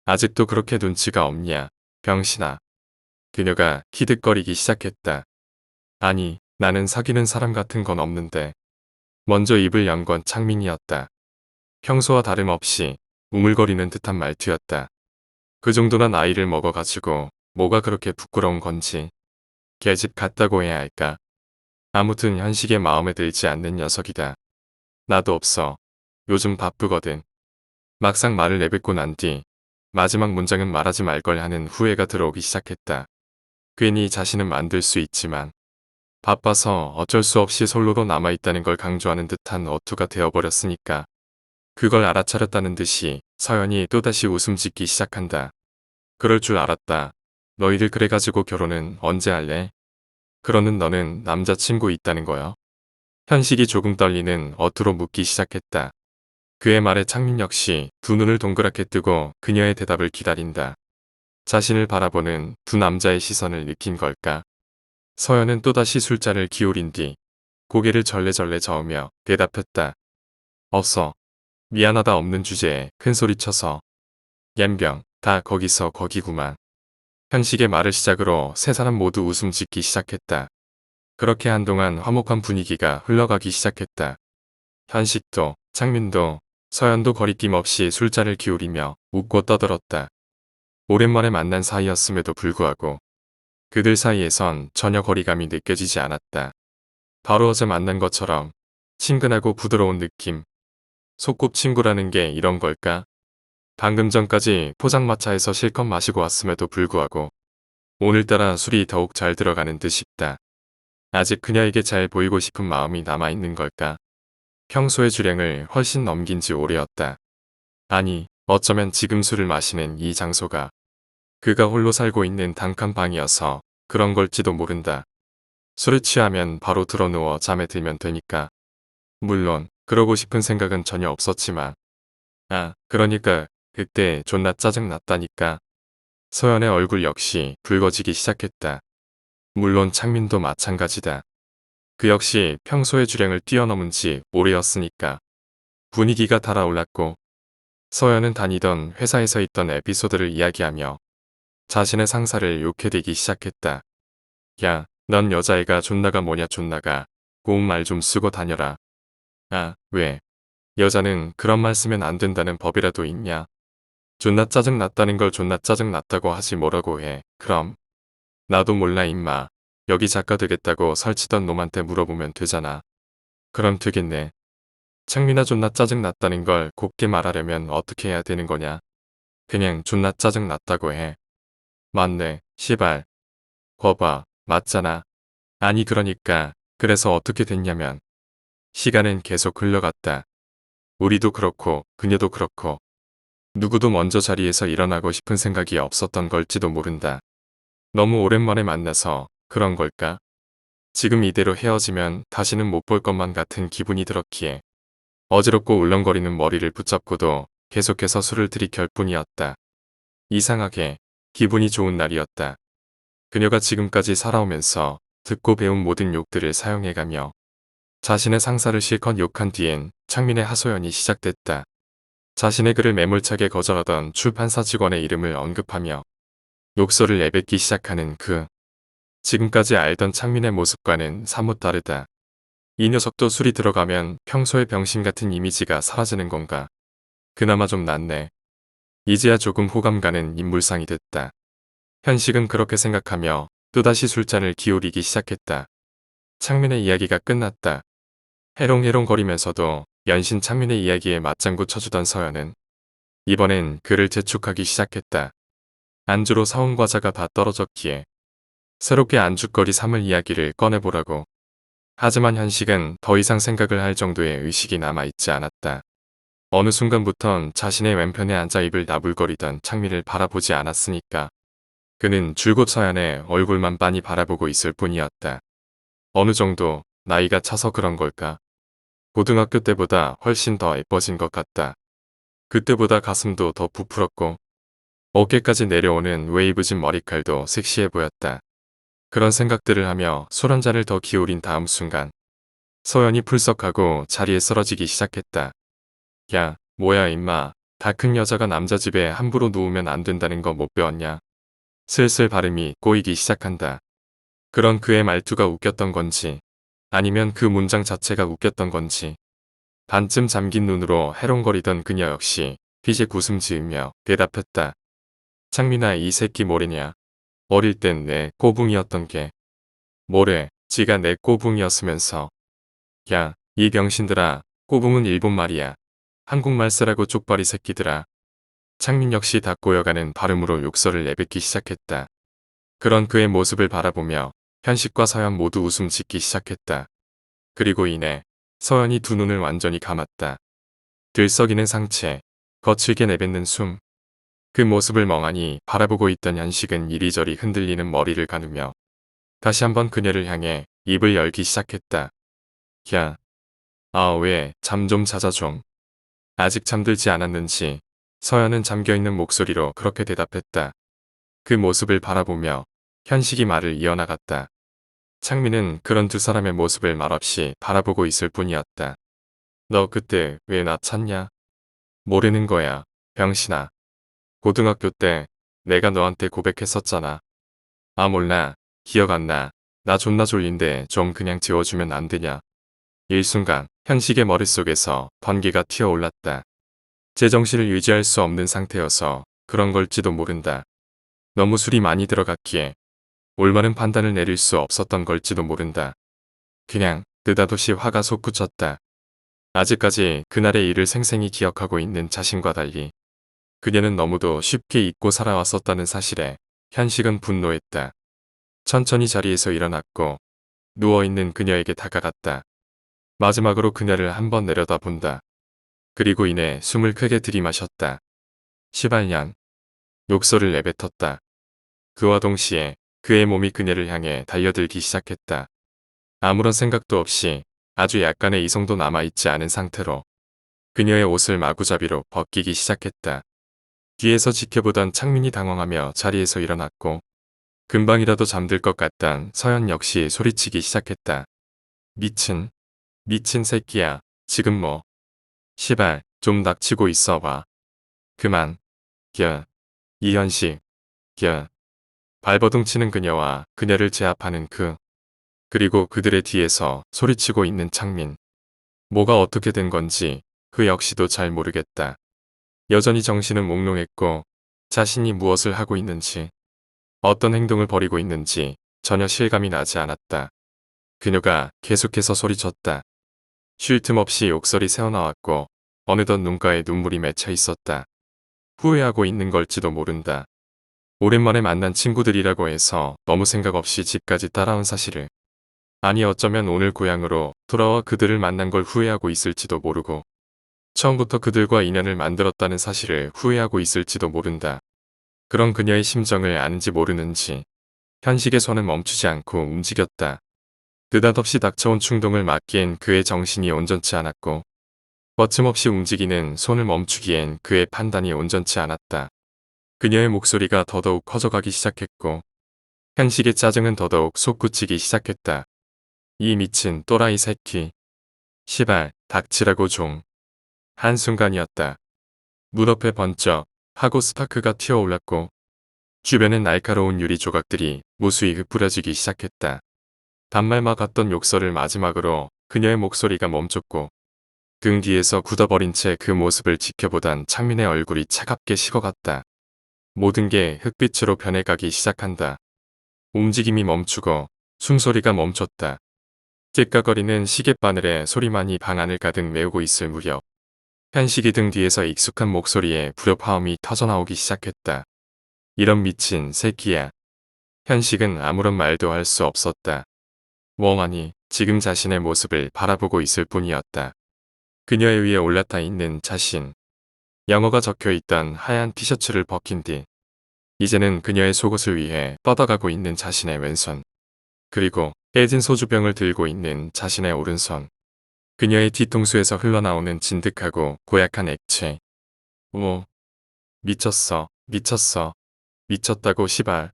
아직도 그렇게 눈치가 없냐, 병신아. 그녀가 키득거리기 시작했다. 아니, 나는 사귀는 사람 같은 건 없는데. 먼저 입을 연 건 창민이었다. 평소와 다름없이 우물거리는 듯한 말투였다. 그 정도나 나이를 먹어가지고 뭐가 그렇게 부끄러운 건지. 계집 같다고 해야 할까. 아무튼 현식의 마음에 들지 않는 녀석이다. 나도 없어. 요즘 바쁘거든. 막상 말을 내뱉고 난 뒤 마지막 문장은 말하지 말 걸 하는 후회가 들어오기 시작했다. 괜히 자신은 만들 수 있지만 바빠서 어쩔 수 없이 솔로로 남아있다는 걸 강조하는 듯한 어투가 되어버렸으니까. 그걸 알아차렸다는 듯이 서연이 또다시 웃음 짓기 시작한다. 그럴 줄 알았다. 너희들 그래가지고 결혼은 언제 할래? 그러는 너는 남자친구 있다는 거야? 현식이 조금 떨리는 어투로 묻기 시작했다. 그의 말에 창민 역시 두 눈을 동그랗게 뜨고 그녀의 대답을 기다린다. 자신을 바라보는 두 남자의 시선을 느낀 걸까? 서연은 또다시 술잔을 기울인 뒤 고개를 절레절레 저으며 대답했다. 없어. 미안하다 없는 주제에 큰소리쳐서. 옌병 다 거기서 거기구만. 현식의 말을 시작으로 세 사람 모두 웃음 짓기 시작했다. 그렇게 한동안 화목한 분위기가 흘러가기 시작했다. 현식도, 창민도, 서연도 거리낌 없이 술잔을 기울이며 웃고 떠들었다. 오랜만에 만난 사이였음에도 불구하고 그들 사이에선 전혀 거리감이 느껴지지 않았다. 바로 어제 만난 것처럼 친근하고 부드러운 느낌. 소꿉친구라는 게 이런 걸까? 방금 전까지 포장마차에서 실컷 마시고 왔음에도 불구하고 오늘따라 술이 더욱 잘 들어가는 듯 싶다. 아직 그녀에게 잘 보이고 싶은 마음이 남아있는 걸까? 평소의 주량을 훨씬 넘긴 지 오래였다. 아니, 어쩌면 지금 술을 마시는 이 장소가 그가 홀로 살고 있는 단칸 방이어서 그런 걸지도 모른다. 술에 취하면 바로 드러누워 잠에 들면 되니까. 물론 그러고 싶은 생각은 전혀 없었지만 그러니까 그때 존나 짜증났다니까. 서연의 얼굴 역시 붉어지기 시작했다. 물론 창민도 마찬가지다. 그 역시 평소의 주량을 뛰어넘은 지 오래였으니까. 분위기가 달아올랐고 서연은 다니던 회사에서 있던 에피소드를 이야기하며 자신의 상사를 욕해대기 시작했다. 야, 넌 여자애가 존나가 뭐냐 존나가. 고운 말 좀 쓰고 다녀라. 왜? 여자는 그런 말 쓰면 안 된다는 법이라도 있냐? 존나 짜증났다는 걸 존나 짜증났다고 하지 뭐라고 해. 그럼. 나도 몰라 임마. 여기 작가 되겠다고 설치던 놈한테 물어보면 되잖아. 그럼 되겠네. 창민아 존나 짜증났다는 걸 곱게 말하려면 어떻게 해야 되는 거냐? 그냥 존나 짜증났다고 해. 맞네. 시발. 거봐. 맞잖아. 아니 그러니까 그래서 어떻게 됐냐면 시간은 계속 흘러갔다. 우리도 그렇고 그녀도 그렇고 누구도 먼저 자리에서 일어나고 싶은 생각이 없었던 걸지도 모른다. 너무 오랜만에 만나서 그런 걸까? 지금 이대로 헤어지면 다시는 못 볼 것만 같은 기분이 들었기에 어지럽고 울렁거리는 머리를 붙잡고도 계속해서 술을 들이킬 뿐이었다. 이상하게 기분이 좋은 날이었다. 그녀가 지금까지 살아오면서 듣고 배운 모든 욕들을 사용해가며 자신의 상사를 실컷 욕한 뒤엔 창민의 하소연이 시작됐다. 자신의 글을 매몰차게 거절하던 출판사 직원의 이름을 언급하며 욕설을 내뱉기 시작하는 지금까지 알던 창민의 모습과는 사뭇 다르다. 이 녀석도 술이 들어가면 평소의 병신 같은 이미지가 사라지는 건가. 그나마 좀 낫네. 이제야 조금 호감 가는 인물상이 됐다. 현식은 그렇게 생각하며 또다시 술잔을 기울이기 시작했다. 창민의 이야기가 끝났다. 해롱해롱거리면서도 연신 창민의 이야기에 맞장구 쳐주던 서연은 이번엔 그를 재촉하기 시작했다. 안주로 사온 과자가 다 떨어졌기에 새롭게 안주거리 삼을 이야기를 꺼내보라고. 하지만 현식은 더 이상 생각을 할 정도의 의식이 남아있지 않았다. 어느 순간부턴 자신의 왼편에 앉아 입을 나불거리던 창민을 바라보지 않았으니까 그는 줄곧 서연의 얼굴만 빤히 바라보고 있을 뿐이었다. 어느 정도 나이가 차서 그런 걸까? 고등학교 때보다 훨씬 더 예뻐진 것 같다. 그때보다 가슴도 더 부풀었고 어깨까지 내려오는 웨이브진 머리칼도 섹시해 보였다. 그런 생각들을 하며 술 한 잔을 더 기울인 다음 순간 서연이 풀썩하고 자리에 쓰러지기 시작했다. 야, 뭐야 임마. 다 큰 여자가 남자 집에 함부로 누우면 안 된다는 거 못 배웠냐? 슬슬 발음이 꼬이기 시작한다. 그런 그의 말투가 웃겼던 건지 아니면 그 문장 자체가 웃겼던 건지 반쯤 잠긴 눈으로 해롱거리던 그녀 역시 휘재 웃음 지으며 대답했다. 창민아 이 새끼 뭐래냐. 어릴 땐 내 꼬붕이었던 게 뭐래. 지가 내 꼬붕이었으면서. 야, 이 병신들아. 꼬붕은 일본말이야. 한국말 쓰라고 쪽발이 새끼들아. 창민 역시 다 꼬여가는 발음으로 욕설을 내뱉기 시작했다. 그런 그의 모습을 바라보며 현식과 서연 모두 웃음 짓기 시작했다. 그리고 이내 서연이 두 눈을 완전히 감았다. 들썩이는 상체, 거칠게 내뱉는 숨. 그 모습을 멍하니 바라보고 있던 현식은 이리저리 흔들리는 머리를 가누며 다시 한번 그녀를 향해 입을 열기 시작했다. 야, 왜, 잠 좀 자자 좀. 아직 잠들지 않았는지 서연은 잠겨있는 목소리로 그렇게 대답했다. 그 모습을 바라보며 현식이 말을 이어나갔다. 창민은 그런 두 사람의 모습을 말없이 바라보고 있을 뿐이었다. 너 그때 왜 나 찾냐? 모르는 거야, 병신아. 고등학교 때 내가 너한테 고백했었잖아. 아 몰라. 기억 안 나. 나 존나 졸린데 좀 그냥 지워주면 안 되냐. 일순간 현식의 머릿속에서 번개가 튀어올랐다. 제정신을 유지할 수 없는 상태여서 그런 걸지도 모른다. 너무 술이 많이 들어갔기에 올바른 판단을 내릴 수 없었던 걸지도 모른다. 그냥 느닷없이 화가 솟구쳤다. 아직까지 그날의 일을 생생히 기억하고 있는 자신과 달리 그녀는 너무도 쉽게 잊고 살아왔었다는 사실에 현식은 분노했다. 천천히 자리에서 일어났고 누워있는 그녀에게 다가갔다. 마지막으로 그녀를 한번 내려다본다. 그리고 이내 숨을 크게 들이마셨다. 시발년. 욕설을 내뱉었다. 그와 동시에 그의 몸이 그녀를 향해 달려들기 시작했다. 아무런 생각도 없이 아주 약간의 이성도 남아있지 않은 상태로 그녀의 옷을 마구잡이로 벗기기 시작했다. 뒤에서 지켜보던 창민이 당황하며 자리에서 일어났고 금방이라도 잠들 것 같던 서연 역시 소리치기 시작했다. 미친 새끼야. 지금 뭐. 시발 좀 닥치고 있어 봐. 그만. 이현식. 발버둥 치는 그녀와 그녀를 제압하는 그리고 그들의 뒤에서 소리치고 있는 창민. 뭐가 어떻게 된 건지 그 역시도 잘 모르겠다. 여전히 정신은 몽롱했고 자신이 무엇을 하고 있는지 어떤 행동을 벌이고 있는지 전혀 실감이 나지 않았다. 그녀가 계속해서 소리쳤다. 쉴 틈 없이 욕설이 새어나왔고 어느덧 눈가에 눈물이 맺혀 있었다. 후회하고 있는 걸지도 모른다. 오랜만에 만난 친구들이라고 해서 너무 생각 없이 집까지 따라온 사실을. 아니 어쩌면 오늘 고향으로 돌아와 그들을 만난 걸 후회하고 있을지도 모르고 처음부터 그들과 인연을 만들었다는 사실을 후회하고 있을지도 모른다. 그런 그녀의 심정을 아는지 모르는지 현식의 손은 멈추지 않고 움직였다. 느닷없이 닥쳐온 충동을 막기엔 그의 정신이 온전치 않았고 거침없이 움직이는 손을 멈추기엔 그의 판단이 온전치 않았다. 그녀의 목소리가 더더욱 커져가기 시작했고 현식의 짜증은 더더욱 솟구치기 시작했다. 이 미친 또라이 새끼. 시발 닥치라고 좀. 한순간이었다. 무릎에 번쩍 하고 스파크가 튀어올랐고 주변엔 날카로운 유리 조각들이 무수히 흩뿌려지기 시작했다. 단말 막았던 욕설을 마지막으로 그녀의 목소리가 멈췄고 등 뒤에서 굳어버린 채 그 모습을 지켜보던 창민의 얼굴이 차갑게 식어갔다. 모든 게 흑빛으로 변해가기 시작한다. 움직임이 멈추고 숨소리가 멈췄다. 찌깍거리는 시계바늘의 소리만이 방 안을 가득 메우고 있을 무렵 현식이 등 뒤에서 익숙한 목소리에 불협화음이 터져나오기 시작했다. 이런 미친 새끼야. 현식은 아무런 말도 할 수 없었다. 멍하니 지금 자신의 모습을 바라보고 있을 뿐이었다. 그녀의 위에 올라타 있는 자신. 영어가 적혀있던 하얀 티셔츠를 벗긴 뒤 이제는 그녀의 속옷을 위해 뻗어가고 있는 자신의 왼손. 그리고 깨진 소주병을 들고 있는 자신의 오른손. 그녀의 뒤통수에서 흘러나오는 진득하고 고약한 액체. 오. 미쳤어. 미쳤다고 시발.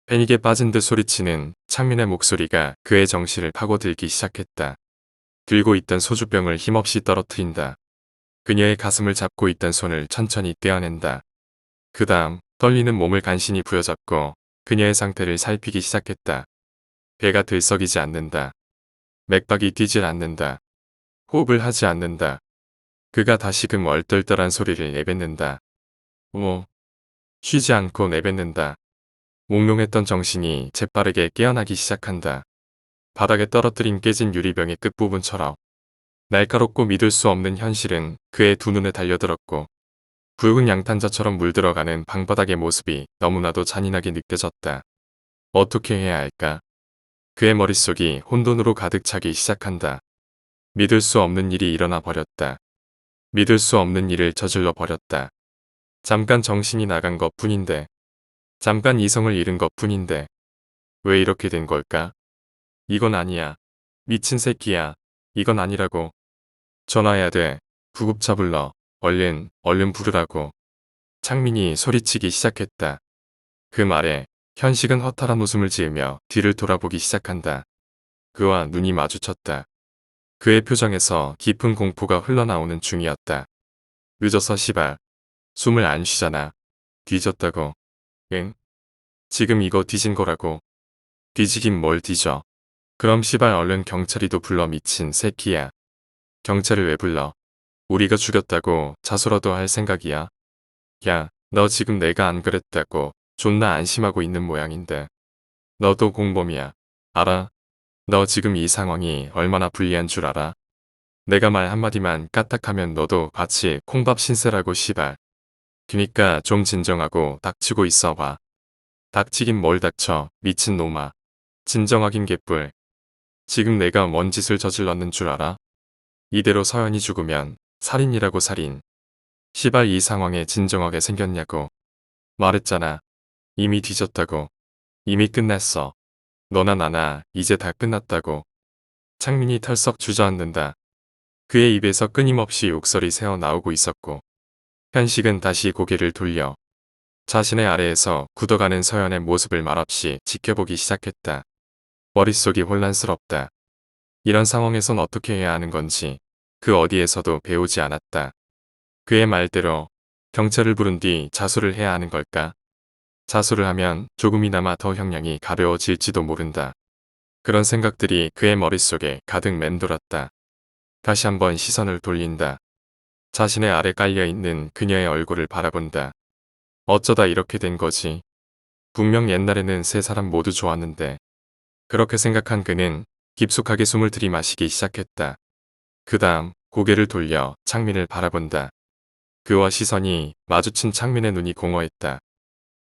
패닉에 빠진 듯 소리치는 창민의 목소리가 그의 정신을 파고들기 시작했다. 들고 있던 소주병을 힘없이 떨어뜨린다. 그녀의 가슴을 잡고 있던 손을 천천히 떼어낸다. 그 다음 떨리는 몸을 간신히 부여잡고 그녀의 상태를 살피기 시작했다. 배가 들썩이지 않는다. 맥박이 뛰질 않는다. 호흡을 하지 않는다. 그가 다시금 얼떨떨한 소리를 내뱉는다. 오. 쉬지 않고 내뱉는다. 몽롱했던 정신이 재빠르게 깨어나기 시작한다. 바닥에 떨어뜨린 깨진 유리병의 끝부분처럼 날카롭고 믿을 수 없는 현실은 그의 두 눈에 달려들었고 붉은 양탄자처럼 물들어가는 방바닥의 모습이 너무나도 잔인하게 느껴졌다. 어떻게 해야 할까? 그의 머릿속이 혼돈으로 가득 차기 시작한다. 믿을 수 없는 일이 일어나 버렸다. 믿을 수 없는 일을 저질러 버렸다. 잠깐 정신이 나간 것 뿐인데, 잠깐 이성을 잃은 것 뿐인데, 왜 이렇게 된 걸까? 이건 아니야. 미친 새끼야. 이건 아니라고. 전화해야 돼. 구급차 불러. 얼른 부르라고. 창민이 소리치기 시작했다. 그 말에 현식은 허탈한 웃음을 지으며 뒤를 돌아보기 시작한다. 그와 눈이 마주쳤다. 그의 표정에서 깊은 공포가 흘러나오는 중이었다. 늦어서 시발. 숨을 안 쉬잖아. 뒤졌다고. 응? 지금 이거 뒤진 거라고. 뒤지긴 뭘 뒤져. 그럼 시발 얼른 경찰이도 불러 미친 새끼야. 경찰을 왜 불러? 우리가 죽였다고 자수라도 할 생각이야? 야, 너 지금 내가 안 그랬다고 존나 안심하고 있는 모양인데. 너도 공범이야. 알아? 너 지금 이 상황이 얼마나 불리한 줄 알아? 내가 말 한마디만 까딱하면 너도 같이 콩밥 신세라고 시발. 그니까 좀 진정하고 닥치고 있어 봐. 닥치긴 뭘 닥쳐 미친놈아. 진정하긴 개뿔. 지금 내가 뭔 짓을 저질렀는 줄 알아? 이대로 서연이 죽으면 살인이라고 살인. 시발 이 상황에 진정하게 생겼냐고. 말했잖아. 이미 뒤졌다고. 이미 끝났어. 너나 나나 이제 다 끝났다고. 창민이 털썩 주저앉는다. 그의 입에서 끊임없이 욕설이 새어나오고 있었고 현식은 다시 고개를 돌려 자신의 아래에서 굳어가는 서연의 모습을 말없이 지켜보기 시작했다. 머릿속이 혼란스럽다. 이런 상황에선 어떻게 해야 하는 건지 그 어디에서도 배우지 않았다. 그의 말대로 경찰을 부른 뒤 자수를 해야 하는 걸까? 자수를 하면 조금이나마 더 형량이 가벼워질지도 모른다. 그런 생각들이 그의 머릿속에 가득 맴돌았다. 다시 한번 시선을 돌린다. 자신의 아래 깔려있는 그녀의 얼굴을 바라본다. 어쩌다 이렇게 된 거지? 분명 옛날에는 세 사람 모두 좋았는데. 그렇게 생각한 그는 깊숙하게 숨을 들이마시기 시작했다. 그 다음 고개를 돌려 창민을 바라본다. 그와 시선이 마주친 창민의 눈이 공허했다.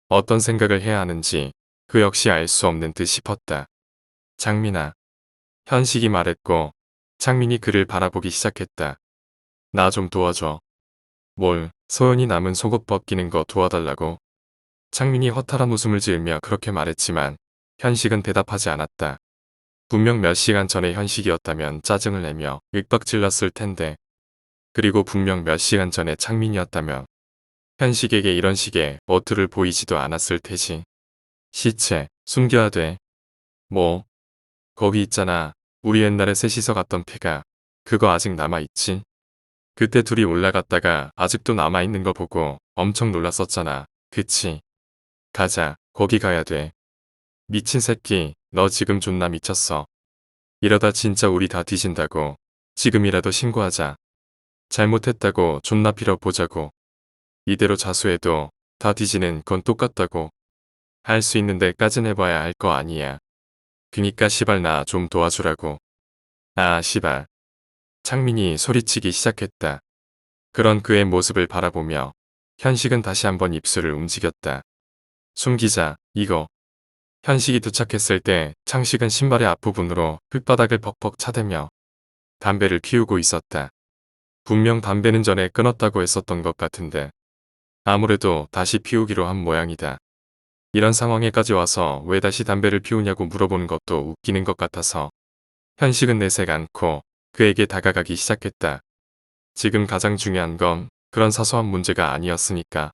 어떤 생각을 해야 하는지 그 역시 알 수 없는 듯 싶었다. 창민아. 현식이 말했고 창민이 그를 바라보기 시작했다. 나 좀 도와줘. 뭘, 소연이 남은 속옷 벗기는 거 도와달라고. 창민이 허탈한 웃음을 지으며 그렇게 말했지만 현식은 대답하지 않았다. 분명 몇 시간 전에 현식이었다면 짜증을 내며 윽박질렀을 텐데. 그리고 분명 몇 시간 전에 창민이었다면 현식에게 이런 식의 어투를 보이지도 않았을 테지. 시체, 숨겨야 돼. 뭐, 거기 있잖아. 우리 옛날에 셋이서 갔던 폐가. 그거 아직 남아있지? 그때 둘이 올라갔다가 아직도 남아있는 거 보고 엄청 놀랐었잖아. 그치? 가자. 거기 가야 돼. 미친 새끼, 너 지금 존나 미쳤어. 이러다 진짜 우리 다 뒤진다고. 지금이라도 신고하자. 잘못했다고 존나 빌어보자고. 이대로 자수해도 다 뒤지는 건 똑같다고. 할 수 있는 데까진 해봐야 할 거 아니야. 그니까 시발 나 좀 도와주라고. 아 시발. 창민이 소리치기 시작했다. 그런 그의 모습을 바라보며 현식은 다시 한번 입술을 움직였다. 숨기자, 이거. 현식이 도착했을 때 창식은 신발의 앞부분으로 흙바닥을 벅벅 차대며 담배를 피우고 있었다. 분명 담배는 전에 끊었다고 했었던 것 같은데 아무래도 다시 피우기로 한 모양이다. 이런 상황에까지 와서 왜 다시 담배를 피우냐고 물어보는 것도 웃기는 것 같아서 현식은 내색 않고 그에게 다가가기 시작했다. 지금 가장 중요한 건 그런 사소한 문제가 아니었으니까.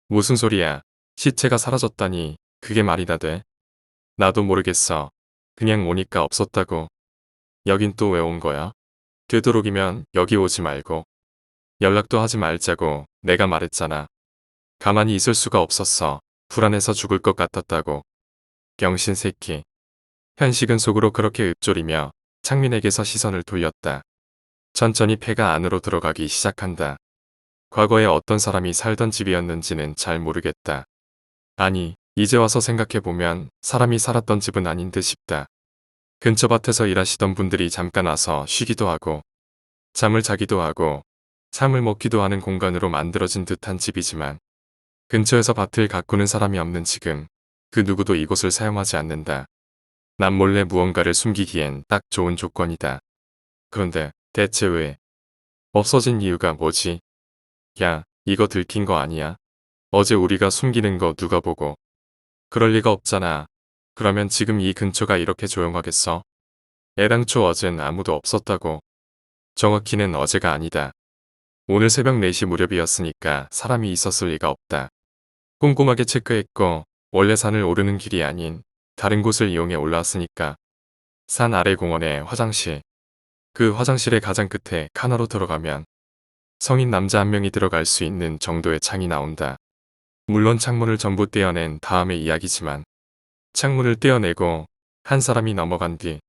무슨 소리야. 시체가 사라졌다니 그게 말이 다 돼? 나도 모르겠어. 그냥 오니까 없었다고. 여긴 또 왜 온 거야? 되도록이면 여기 오지 말고. 연락도 하지 말자고 내가 말했잖아. 가만히 있을 수가 없었어. 불안해서 죽을 것 같았다고. 병신 새끼. 현식은 속으로 그렇게 읊조리며 창민에게서 시선을 돌렸다. 천천히 폐가 안으로 들어가기 시작한다. 과거에 어떤 사람이 살던 집이었는지는 잘 모르겠다. 아니, 이제 와서 생각해보면 사람이 살았던 집은 아닌 듯 싶다. 근처 밭에서 일하시던 분들이 잠깐 와서 쉬기도 하고 잠을 자기도 하고 잠을 먹기도 하는 공간으로 만들어진 듯한 집이지만 근처에서 밭을 가꾸는 사람이 없는 지금 그 누구도 이곳을 사용하지 않는다. 남몰래 무언가를 숨기기엔 딱 좋은 조건이다. 그런데 대체 왜? 없어진 이유가 뭐지? 야, 이거 들킨 거 아니야? 어제 우리가 숨기는 거 누가 보고? 그럴 리가 없잖아. 그러면 지금 이 근처가 이렇게 조용하겠어? 애당초 어젠 아무도 없었다고. 정확히는 어제가 아니다. 오늘 새벽 4시 무렵이었으니까 사람이 있었을 리가 없다. 꼼꼼하게 체크했고 원래 산을 오르는 길이 아닌 다른 곳을 이용해 올라왔으니까. 산 아래 공원의 화장실. 그 화장실의 가장 끝에 칸으로 들어가면 성인 남자 한 명이 들어갈 수 있는 정도의 창이 나온다. 물론 창문을 전부 떼어낸 다음의 이야기지만 창문을 떼어내고 한 사람이 넘어간 뒤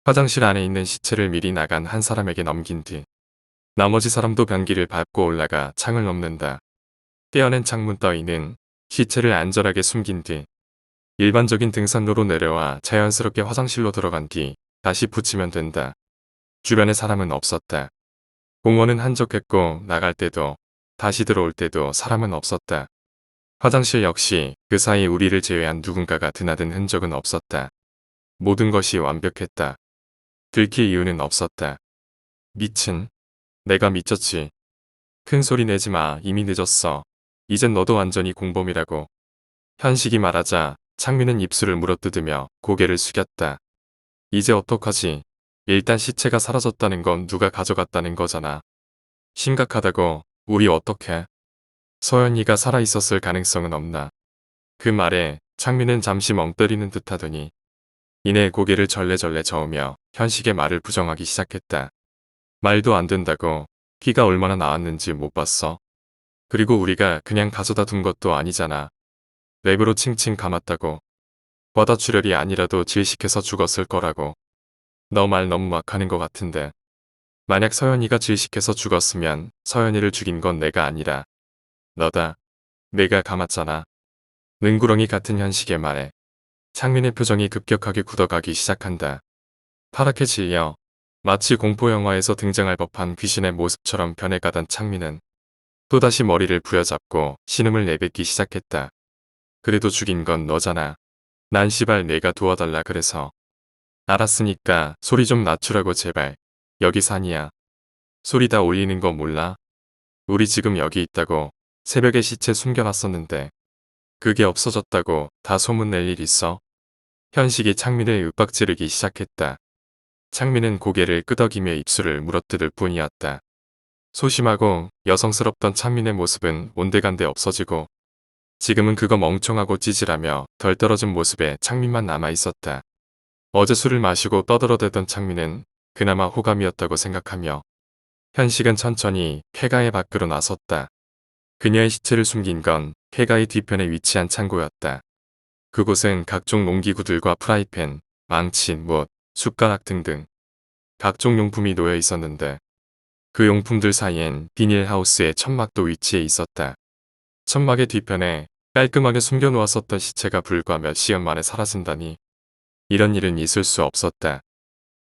화장실 안에 있는 시체를 미리 나간 한 사람에게 넘긴 뒤 나머지 사람도 변기를 밟고 올라가 창을 넘는다. 떼어낸 창문 따위는 시체를 안전하게 숨긴 뒤 일반적인 등산로로 내려와 자연스럽게 화장실로 들어간 뒤 다시 붙이면 된다. 주변에 사람은 없었다. 공원은 한적했고 나갈 때도 다시 들어올 때도 사람은 없었다. 화장실 역시 그 사이 우리를 제외한 누군가가 드나든 흔적은 없었다. 모든 것이 완벽했다. 들킬 이유는 없었다. 미친. 내가 미쳤지. 큰 소리 내지 마. 이미 늦었어. 이젠 너도 완전히 공범이라고. 현식이 말하자 창민은 입술을 물어뜯으며 고개를 숙였다. 이제 어떡하지? 일단 시체가 사라졌다는 건 누가 가져갔다는 거잖아. 심각하다고. 우리 어떡해? 서연이가 살아있었을 가능성은 없나? 그 말에 창민은 잠시 멍 때리는 듯 하더니 이내 고개를 절레절레 저으며 현식의 말을 부정하기 시작했다. 말도 안 된다고. 피가 얼마나 나왔는지 못 봤어? 그리고 우리가 그냥 가져다 둔 것도 아니잖아. 랩으로 칭칭 감았다고. 과다출혈이 아니라도 질식해서 죽었을 거라고. 너 말 너무 막 하는 것 같은데. 만약 서연이가 질식해서 죽었으면 서연이를 죽인 건 내가 아니라 너다. 내가 감았잖아. 능구렁이 같은 현식의 말에 창민의 표정이 급격하게 굳어가기 시작한다. 파랗게 질려 마치 공포영화에서 등장할 법한 귀신의 모습처럼 변해가던 창민은 또다시 머리를 부여잡고 신음을 내뱉기 시작했다. 그래도 죽인 건 너잖아. 난 시발 내가 도와달라 그래서. 알았으니까 소리 좀 낮추라고 제발. 여기 산이야. 소리 다 올리는 거 몰라? 우리 지금 여기 있다고. 새벽에 시체 숨겨놨었는데. 그게 없어졌다고 다 소문낼 일 있어? 현식이 창민을 윽박지르기 시작했다. 창민은 고개를 끄덕이며 입술을 물어뜯을 뿐이었다. 소심하고 여성스럽던 창민의 모습은 온데간데 없어지고 지금은 그거 멍청하고 찌질하며 덜 떨어진 모습에 창민만 남아있었다. 어제 술을 마시고 떠들어대던 창민은 그나마 호감이었다고 생각하며 현식은 천천히 폐가의 밖으로 나섰다. 그녀의 시체를 숨긴 건 폐가의 뒤편에 위치한 창고였다. 그곳은 각종 농기구들과 프라이팬, 망치, 못, 숟가락 등등 각종 용품이 놓여 있었는데 그 용품들 사이엔 비닐하우스의 천막도 위치해 있었다. 천막의 뒤편에 깔끔하게 숨겨놓았었던 시체가 불과 몇 시간 만에 사라진다니 이런 일은 있을 수 없었다.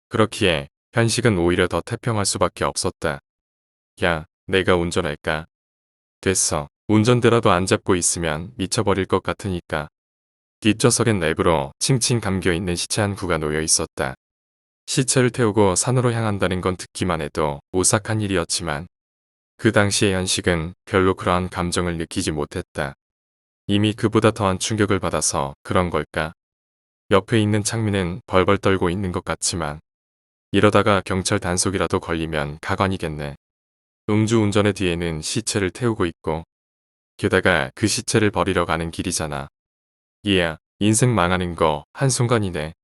그렇기에 현식은 오히려 더 태평할 수밖에 없었다. 야, 내가 운전할까? 됐어. 운전대라도 안 잡고 있으면 미쳐버릴 것 같으니까. 뒷좌석엔 랩으로 칭칭 감겨있는 시체 한 구가 놓여 있었다. 시체를 태우고 산으로 향한다는 건 듣기만 해도 오싹한 일이었지만 그 당시의 현식은 별로 그러한 감정을 느끼지 못했다. 이미 그보다 더한 충격을 받아서 그런 걸까? 옆에 있는 창민은 벌벌 떨고 있는 것 같지만 이러다가 경찰 단속이라도 걸리면 가관이겠네. 음주운전의 뒤에는 시체를 태우고 있고 게다가 그 시체를 버리러 가는 길이잖아. 얘야, 인생 망하는 거 한순간이네.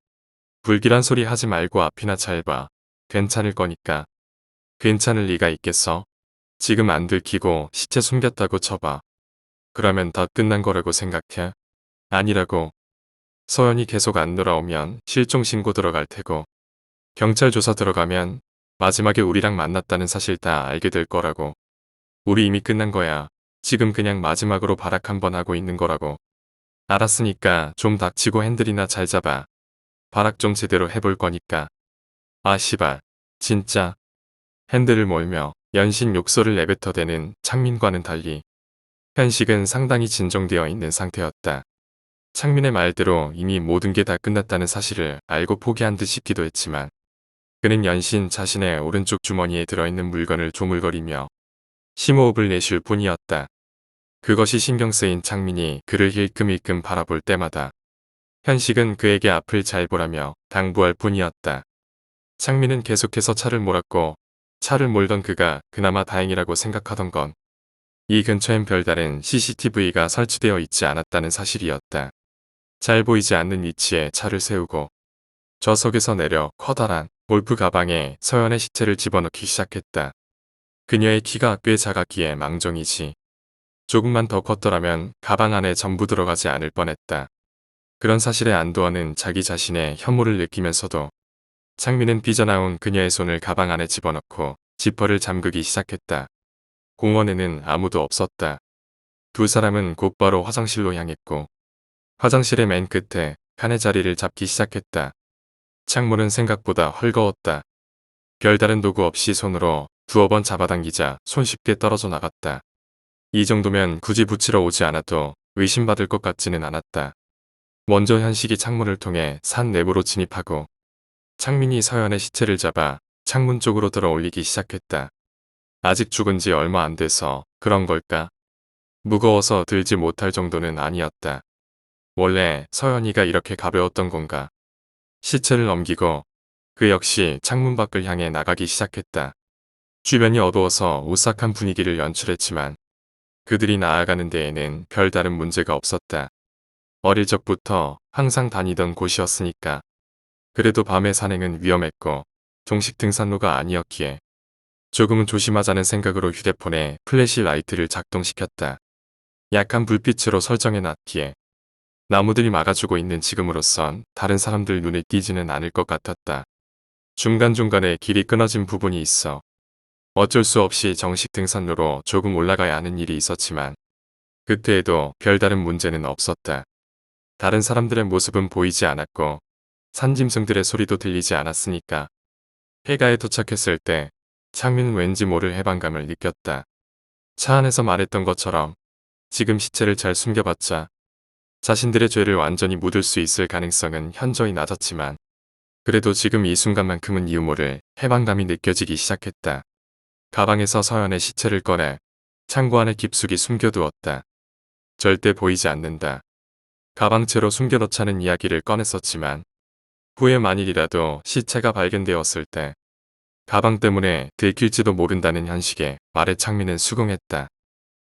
불길한 소리 하지 말고 앞이나 잘 봐. 괜찮을 거니까. 괜찮을 리가 있겠어? 지금 안 들키고 시체 숨겼다고 쳐봐. 그러면 다 끝난 거라고 생각해? 아니라고. 서연이 계속 안 돌아오면 실종 신고 들어갈 테고 경찰 조사 들어가면 마지막에 우리랑 만났다는 사실 다 알게 될 거라고. 우리 이미 끝난 거야. 지금 그냥 마지막으로 발악 한번 하고 있는 거라고. 알았으니까 좀 닥치고 핸들이나 잘 잡아. 발악 좀 제대로 해볼 거니까. 아 씨발. 진짜. 핸들을 몰며 연신 욕설을 내뱉어대는 창민과는 달리 현식은 상당히 진정되어 있는 상태였다. 창민의 말대로 이미 모든 게 다 끝났다는 사실을 알고 포기한 듯 싶기도 했지만 그는 연신 자신의 오른쪽 주머니에 들어있는 물건을 조물거리며 심호흡을 내쉴 뿐이었다. 그것이 신경 쓰인 창민이 그를 힐끔힐끔 바라볼 때마다 현식은 그에게 앞을 잘 보라며 당부할 뿐이었다. 창민은 계속해서 차를 몰았고 차를 몰던 그가 그나마 다행이라고 생각하던 건 이 근처엔 별다른 CCTV가 설치되어 있지 않았다는 사실이었다. 잘 보이지 않는 위치에 차를 세우고 좌석에서 내려 커다란 골프 가방에 서연의 시체를 집어넣기 시작했다. 그녀의 키가 꽤 작았기에 망정이지. 조금만 더 컸더라면 가방 안에 전부 들어가지 않을 뻔했다. 그런 사실에 안도하는 자기 자신의 혐오를 느끼면서도 창민은 삐져나온 그녀의 손을 가방 안에 집어넣고 지퍼를 잠그기 시작했다. 공원에는 아무도 없었다. 두 사람은 곧바로 화장실로 향했고 화장실의 맨 끝에 칸의 자리를 잡기 시작했다. 창문은 생각보다 헐거웠다. 별다른 도구 없이 손으로 두어 번 잡아당기자 손쉽게 떨어져 나갔다. 이 정도면 굳이 붙이러 오지 않아도 의심받을 것 같지는 않았다. 먼저 현식이 창문을 통해 산 내부로 진입하고 창민이 서연의 시체를 잡아 창문 쪽으로 들어 올리기 시작했다. 아직 죽은 지 얼마 안 돼서 그런 걸까? 무거워서 들지 못할 정도는 아니었다. 원래 서연이가 이렇게 가벼웠던 건가? 시체를 넘기고 그 역시 창문 밖을 향해 나가기 시작했다. 주변이 어두워서 오싹한 분위기를 연출했지만 그들이 나아가는 데에는 별다른 문제가 없었다. 어릴 적부터 항상 다니던 곳이었으니까. 그래도 밤의 산행은 위험했고 종식 등산로가 아니었기에 조금은 조심하자는 생각으로 휴대폰에 플래시 라이트를 작동시켰다. 약한 불빛으로 설정해놨기에 나무들이 막아주고 있는 지금으로선 다른 사람들 눈에 띄지는 않을 것 같았다. 중간중간에 길이 끊어진 부분이 있어 어쩔 수 없이 정식 등산로로 조금 올라가야 하는 일이 있었지만 그때에도 별다른 문제는 없었다. 다른 사람들의 모습은 보이지 않았고 산짐승들의 소리도 들리지 않았으니까. 해가에 도착했을 때 창민은 왠지 모를 해방감을 느꼈다. 차 안에서 말했던 것처럼 지금 시체를 잘 숨겨봤자 자신들의 죄를 완전히 묻을 수 있을 가능성은 현저히 낮았지만 그래도 지금 이 순간만큼은 이유 모를 해방감이 느껴지기 시작했다. 가방에서 서연의 시체를 꺼내 창고 안에 깊숙이 숨겨두었다. 절대 보이지 않는다. 가방채로 숨겨놓자는 이야기를 꺼냈었지만 후에 만일이라도 시체가 발견되었을 때 가방 때문에 들킬지도 모른다는 현실에 말에 창민은 수긍했다.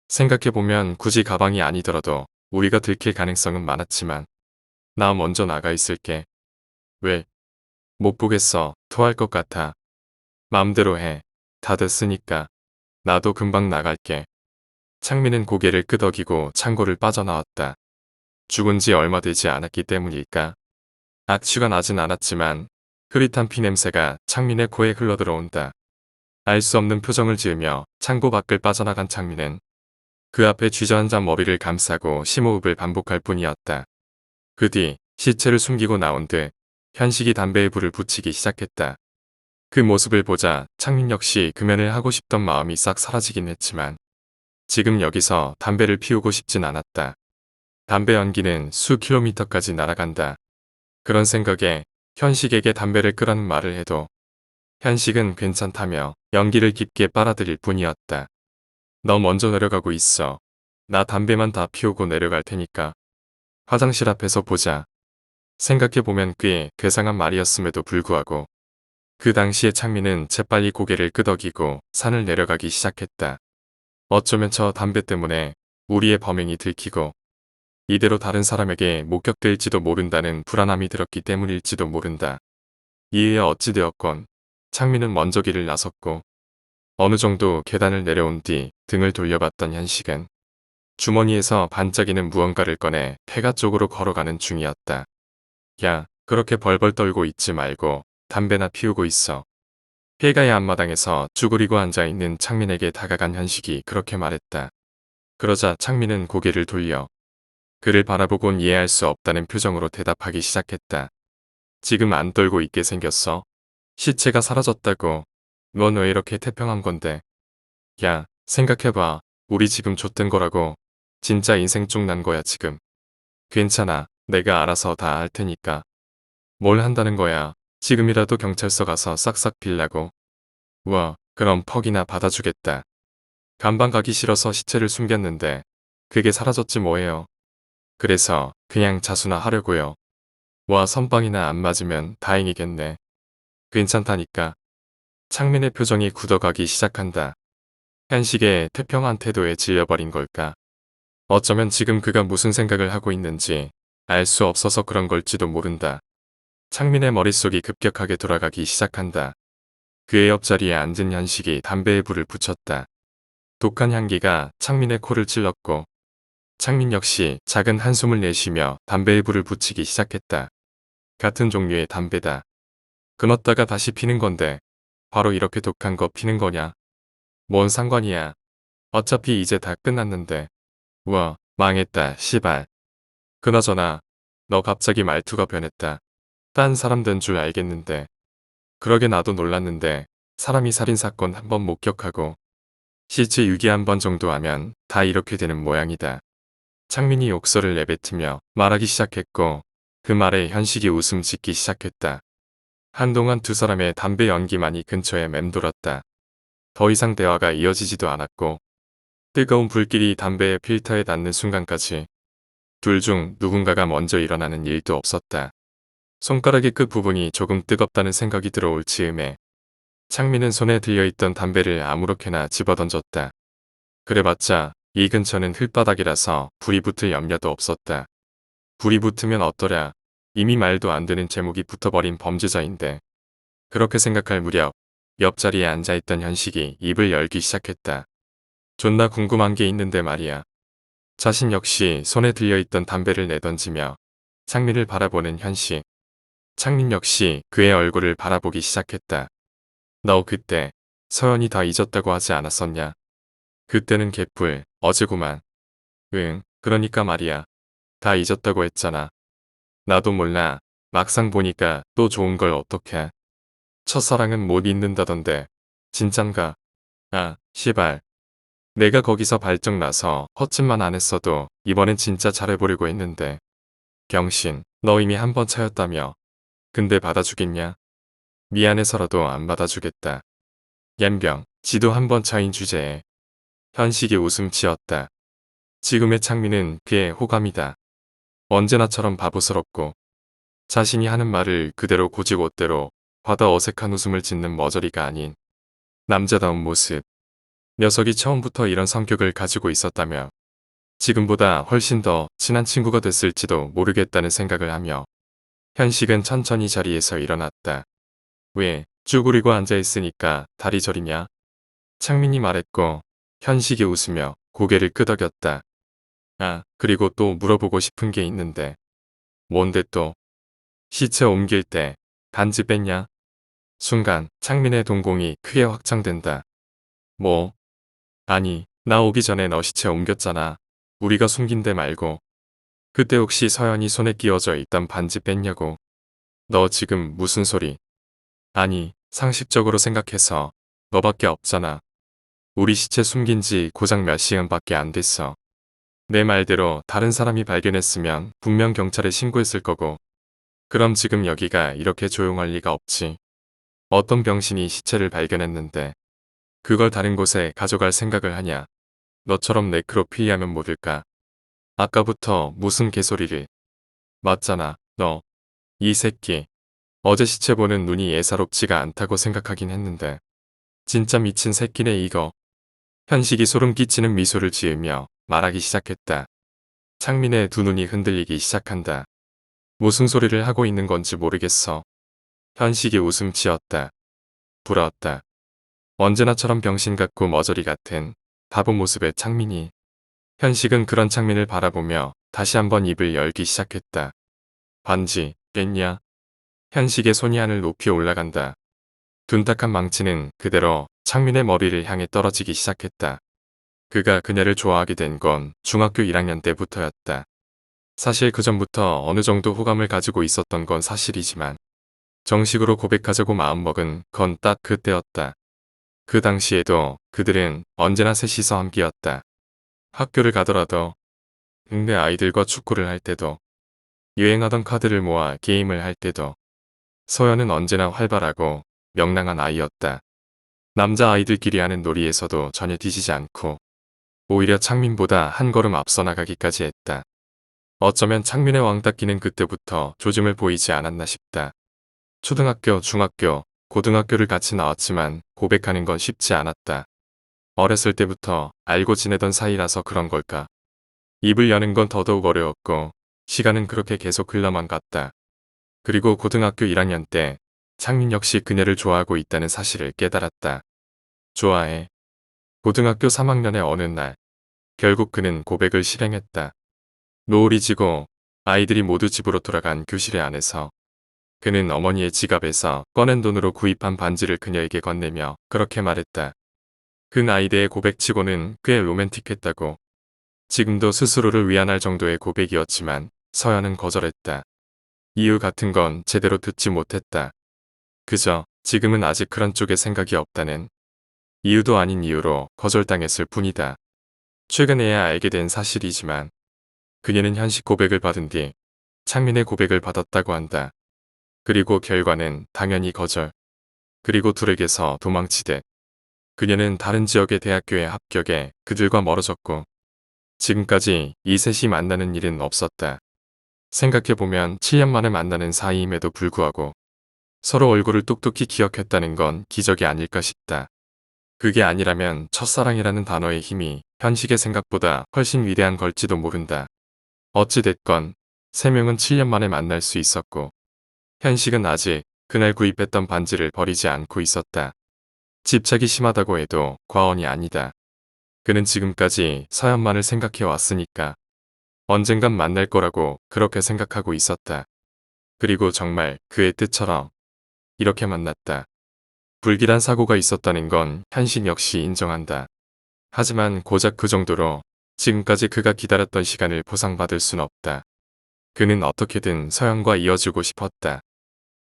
생각해보면 굳이 가방이 아니더라도 우리가 들킬 가능성은 많았지만 나 먼저 나가 있을게. 왜? 못 보겠어. 토할 것 같아. 마음대로 해. 다 됐으니까. 나도 금방 나갈게. 창민은 고개를 끄덕이고 창고를 빠져나왔다. 죽은 지 얼마 되지 않았기 때문일까? 악취가 나진 않았지만 흐릿한 피냄새가 창민의 코에 흘러들어온다. 알 수 없는 표정을 지으며 창고 밖을 빠져나간 창민은 그 앞에 쥐저앉아 머리를 감싸고 심호흡을 반복할 뿐이었다. 그 뒤 시체를 숨기고 나온 듯 현식이 담배에 불을 붙이기 시작했다. 그 모습을 보자 창민 역시 금연을 하고 싶던 마음이 싹 사라지긴 했지만 지금 여기서 담배를 피우고 싶진 않았다. 담배 연기는 수 킬로미터까지 날아간다. 그런 생각에 현식에게 담배를 끄라는 말을 해도 현식은 괜찮다며 연기를 깊게 빨아들일 뿐이었다. 너 먼저 내려가고 있어. 나 담배만 다 피우고 내려갈 테니까. 화장실 앞에서 보자. 생각해보면 꽤 괴상한 말이었음에도 불구하고 그 당시에 창민은 재빨리 고개를 끄덕이고 산을 내려가기 시작했다. 어쩌면 저 담배 때문에 우리의 범행이 들키고 이대로 다른 사람에게 목격될지도 모른다는 불안함이 들었기 때문일지도 모른다. 이에 어찌되었건 창민은 먼저 길을 나섰고 어느 정도 계단을 내려온 뒤 등을 돌려봤던 현식은 주머니에서 반짝이는 무언가를 꺼내 폐가 쪽으로 걸어가는 중이었다. 야, 그렇게 벌벌 떨고 있지 말고 담배나 피우고 있어. 폐가의 앞마당에서 쭈그리고 앉아있는 창민에게 다가간 현식이 그렇게 말했다. 그러자 창민은 고개를 돌려 그를 바라보곤 이해할 수 없다는 표정으로 대답하기 시작했다. 지금 안 떨고 있게 생겼어? 시체가 사라졌다고. 넌 왜 이렇게 태평한 건데? 야, 생각해봐. 우리 지금 좆된 거라고. 진짜 인생 쪽 난 거야 지금. 괜찮아. 내가 알아서 다 할 테니까. 뭘 한다는 거야. 지금이라도 경찰서 가서 싹싹 빌라고. 우와, 그럼 퍽이나 받아주겠다. 감방 가기 싫어서 시체를 숨겼는데 그게 사라졌지 뭐예요. 그래서 그냥 자수나 하려고요. 와, 선빵이나 안 맞으면 다행이겠네. 괜찮다니까. 창민의 표정이 굳어가기 시작한다. 현식의 태평한 태도에 질려버린 걸까? 어쩌면 지금 그가 무슨 생각을 하고 있는지 알 수 없어서 그런 걸지도 모른다. 창민의 머릿속이 급격하게 돌아가기 시작한다. 그의 옆자리에 앉은 현식이 담배에 불을 붙였다. 독한 향기가 창민의 코를 찔렀고 창민 역시 작은 한숨을 내쉬며 담배에 불을 붙이기 시작했다. 같은 종류의 담배다. 끊었다가 다시 피는 건데 바로 이렇게 독한 거 피는 거냐? 뭔 상관이야. 어차피 이제 다 끝났는데. 우와, 망했다, 시발. 그나저나 너 갑자기 말투가 변했다. 딴 사람 된 줄 알겠는데. 그러게 나도 놀랐는데 사람이 살인사건 한 번 목격하고 시체 유기 한 번 정도 하면 다 이렇게 되는 모양이다. 창민이 욕설을 내뱉으며 말하기 시작했고 그 말에 현식이 웃음 짓기 시작했다. 한동안 두 사람의 담배 연기만이 근처에 맴돌았다. 더 이상 대화가 이어지지도 않았고 뜨거운 불길이 담배의 필터에 닿는 순간까지 둘 중 누군가가 먼저 일어나는 일도 없었다. 손가락의 끝부분이 조금 뜨겁다는 생각이 들어올 즈음에 창민은 손에 들려있던 담배를 아무렇게나 집어던졌다. 그래봤자 이 근처는 흙바닥이라서 불이 붙을 염려도 없었다. 불이 붙으면 어떠랴. 이미 말도 안 되는 제목이 붙어버린 범죄자인데. 그렇게 생각할 무렵 옆자리에 앉아있던 현식이 입을 열기 시작했다. 존나 궁금한 게 있는데 말이야. 자신 역시 손에 들려있던 담배를 내던지며 창민을 바라보는 현식. 창민 역시 그의 얼굴을 바라보기 시작했다. 너 그때 서연이 다 잊었다고 하지 않았었냐? 그때는 개뿔, 어제구만. 응, 그러니까 말이야. 다 잊었다고 했잖아. 나도 몰라. 막상 보니까 또 좋은 걸 어떡해. 첫사랑은 못 잊는다던데. 진짠가? 아, 시발. 내가 거기서 발정 나서 헛짓만 안 했어도 이번엔 진짜 잘해보려고 했는데. 병신, 너 이미 한 번 차였다며. 근데 받아주겠냐? 미안해서라도 안 받아주겠다. 옌병, 지도 한 번 차인 주제에. 현식이 웃음 지었다. 지금의 창민은 그의 호감이다. 언제나처럼 바보스럽고 자신이 하는 말을 그대로 고지고대로 받아 어색한 웃음을 짓는 머저리가 아닌 남자다운 모습. 녀석이 처음부터 이런 성격을 가지고 있었다며 지금보다 훨씬 더 친한 친구가 됐을지도 모르겠다는 생각을 하며 현식은 천천히 자리에서 일어났다. 왜 쭈그리고 앉아있으니까 다리 저리냐? 창민이 말했고 현식이 웃으며 고개를 끄덕였다. 아, 그리고 또 물어보고 싶은 게 있는데. 뭔데 또? 시체 옮길 때 반지 뺐냐? 순간 창민의 동공이 크게 확장된다. 뭐? 아니, 나 오기 전에 너 시체 옮겼잖아. 우리가 숨긴 데 말고. 그때 혹시 서연이 손에 끼워져 있던 반지 뺐냐고. 너 지금 무슨 소리? 아니, 상식적으로 생각해서 너밖에 없잖아. 우리 시체 숨긴 지 고작 몇 시간밖에 안 됐어. 내 말대로 다른 사람이 발견했으면 분명 경찰에 신고했을 거고. 그럼 지금 여기가 이렇게 조용할 리가 없지. 어떤 병신이 시체를 발견했는데 그걸 다른 곳에 가져갈 생각을 하냐. 너처럼 네크로필리하면 모를까. 아까부터 무슨 개소리를. 맞잖아, 너. 이 새끼. 어제 시체 보는 눈이 예사롭지가 않다고 생각하긴 했는데. 진짜 미친 새끼네 이거. 현식이 소름 끼치는 미소를 지으며 말하기 시작했다. 창민의 두 눈이 흔들리기 시작한다. 무슨 소리를 하고 있는 건지 모르겠어. 현식이 웃음 지었다. 부러웠다. 언제나처럼 병신 같고 머저리 같은 바보 모습의 창민이. 현식은 그런 창민을 바라보며 다시 한번 입을 열기 시작했다. 반지, 깼냐? 현식의 손이 하늘 높이 올라간다. 둔탁한 망치는 그대로 창민의 머리를 향해 떨어지기 시작했다. 그가 그녀를 좋아하게 된 건 중학교 1학년 때부터였다. 사실 그 전부터 어느 정도 호감을 가지고 있었던 건 사실이지만 정식으로 고백하자고 마음먹은 건 딱 그때였다. 그 당시에도 그들은 언제나 셋이서 함께였다. 학교를 가더라도, 동네 아이들과 축구를 할 때도, 유행하던 카드를 모아 게임을 할 때도, 소연은 언제나 활발하고 명랑한 아이였다. 남자 아이들끼리 하는 놀이에서도 전혀 뒤지지 않고 오히려 창민보다 한 걸음 앞서 나가기까지 했다. 어쩌면 창민의 왕따끼는 그때부터 조짐을 보이지 않았나 싶다. 초등학교, 중학교, 고등학교를 같이 나왔지만 고백하는 건 쉽지 않았다. 어렸을 때부터 알고 지내던 사이라서 그런 걸까. 입을 여는 건 더더욱 어려웠고 시간은 그렇게 계속 흘러만 갔다. 그리고 고등학교 1학년 때 창민 역시 그녀를 좋아하고 있다는 사실을 깨달았다. 좋아해. 고등학교 3학년의 어느 날, 결국 그는 고백을 실행했다. 노을이 지고 아이들이 모두 집으로 돌아간 교실의 안에서 그는 어머니의 지갑에서 꺼낸 돈으로 구입한 반지를 그녀에게 건네며 그렇게 말했다. 그 나이대의 고백치고는 꽤 로맨틱했다고. 지금도 스스로를 위안할 정도의 고백이었지만 서연은 거절했다. 이유 같은 건 제대로 듣지 못했다. 그저 지금은 아직 그런 쪽에 생각이 없다는 이유도 아닌 이유로 거절당했을 뿐이다. 최근에야 알게 된 사실이지만 그녀는 현식 고백을 받은 뒤 창민의 고백을 받았다고 한다. 그리고 결과는 당연히 거절. 그리고 둘에게서 도망치듯 그녀는 다른 지역의 대학교에 합격해 그들과 멀어졌고 지금까지 이 셋이 만나는 일은 없었다. 생각해보면 7년 만에 만나는 사이임에도 불구하고 서로 얼굴을 똑똑히 기억했다는 건 기적이 아닐까 싶다. 그게 아니라면 첫사랑이라는 단어의 힘이 현식의 생각보다 훨씬 위대한 걸지도 모른다. 어찌됐건 3명은 7년 만에 만날 수 있었고 현식은 아직 그날 구입했던 반지를 버리지 않고 있었다. 집착이 심하다고 해도 과언이 아니다. 그는 지금까지 서연만을 생각해 왔으니까 언젠간 만날 거라고 그렇게 생각하고 있었다. 그리고 정말 그의 뜻처럼 이렇게 만났다. 불길한 사고가 있었다는 건 현식 역시 인정한다. 하지만 고작 그 정도로 지금까지 그가 기다렸던 시간을 보상받을 순 없다. 그는 어떻게든 서연과 이어주고 싶었다.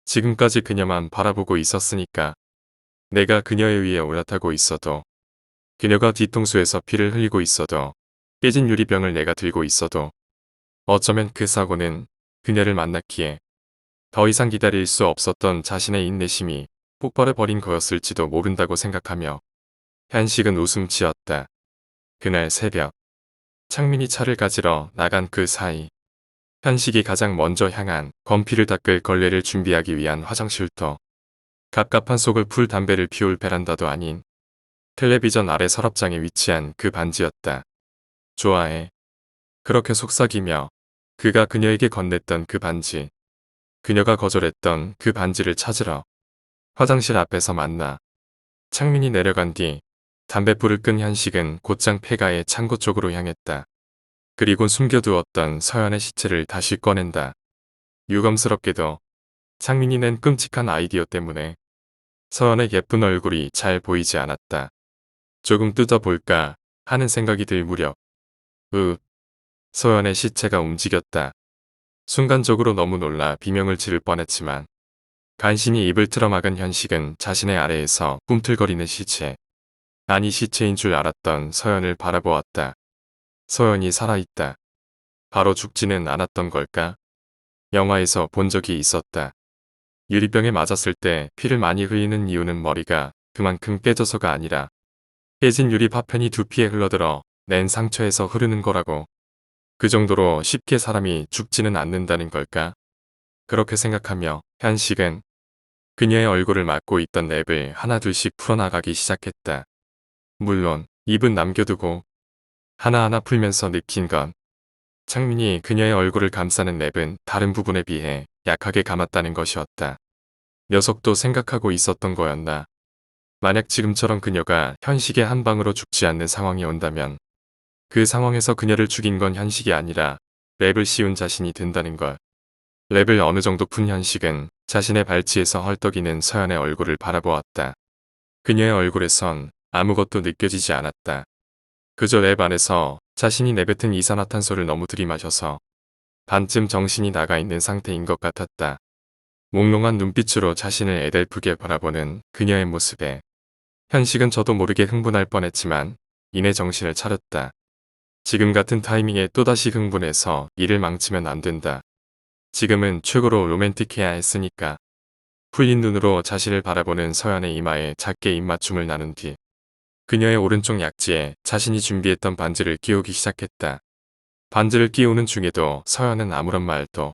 지금까지 그녀만 바라보고 있었으니까 내가 그녀에 의해 올라타고 있어도 그녀가 뒤통수에서 피를 흘리고 있어도 깨진 유리병을 내가 들고 있어도 어쩌면 그 사고는 그녀를 만났기에 더 이상 기다릴 수 없었던 자신의 인내심이 폭발해버린 거였을지도 모른다고 생각하며 현식은 웃음 지었다. 그날 새벽 창민이 차를 가지러 나간 그 사이 현식이 가장 먼저 향한 건피를 닦을 걸레를 준비하기 위한 화장실터. 갑갑한 속을 풀 담배를 피울 베란다도 아닌 텔레비전 아래 서랍장에 위치한 그 반지였다. 좋아해. 그렇게 속삭이며 그가 그녀에게 건넸던 그 반지. 그녀가 거절했던 그 반지를 찾으러 화장실 앞에서 만나. 창민이 내려간 뒤 담뱃불을 끈 현식은 곧장 폐가의 창고 쪽으로 향했다. 그리고 숨겨두었던 서연의 시체를 다시 꺼낸다. 유감스럽게도 창민이 낸 끔찍한 아이디어 때문에 서연의 예쁜 얼굴이 잘 보이지 않았다. 조금 뜯어볼까 하는 생각이 들 무렵 서연의 시체가 움직였다. 순간적으로 너무 놀라 비명을 지를 뻔했지만 간신히 입을 틀어막은 현식은 자신의 아래에서 꿈틀거리는 시체, 아니 시체인 줄 알았던 서연을 바라보았다. 서연이 살아있다. 바로 죽지는 않았던 걸까? 영화에서 본 적이 있었다. 유리병에 맞았을 때 피를 많이 흘리는 이유는 머리가 그만큼 깨져서가 아니라 깨진 유리 파편이 두피에 흘러들어 낸 상처에서 흐르는 거라고. 그 정도로 쉽게 사람이 죽지는 않는다는 걸까? 그렇게 생각하며 현식은 그녀의 얼굴을 막고 있던 랩을 하나둘씩 풀어나가기 시작했다. 물론 입은 남겨두고 하나하나 풀면서 느낀 건 창민이 그녀의 얼굴을 감싸는 랩은 다른 부분에 비해 약하게 감았다는 것이었다. 녀석도 생각하고 있었던 거였나. 만약 지금처럼 그녀가 현식의 한 방으로 죽지 않는 상황이 온다면 그 상황에서 그녀를 죽인 건 현식이 아니라 랩을 씌운 자신이 된다는 걸. 랩을 어느 정도 푼 현식은 자신의 발치에서 헐떡이는 서연의 얼굴을 바라보았다. 그녀의 얼굴에선 아무것도 느껴지지 않았다. 그저 랩 안에서 자신이 내뱉은 이산화탄소를 너무 들이마셔서 반쯤 정신이 나가 있는 상태인 것 같았다. 몽롱한 눈빛으로 자신을 애달프게 바라보는 그녀의 모습에 현식은 저도 모르게 흥분할 뻔했지만 이내 정신을 차렸다. 지금 같은 타이밍에 또다시 흥분해서 일을 망치면 안 된다. 지금은 최고로 로맨틱해야 했으니까. 풀린 눈으로 자신을 바라보는 서연의 이마에 작게 입맞춤을 나눈 뒤 그녀의 오른쪽 약지에 자신이 준비했던 반지를 끼우기 시작했다. 반지를 끼우는 중에도 서연은 아무런 말도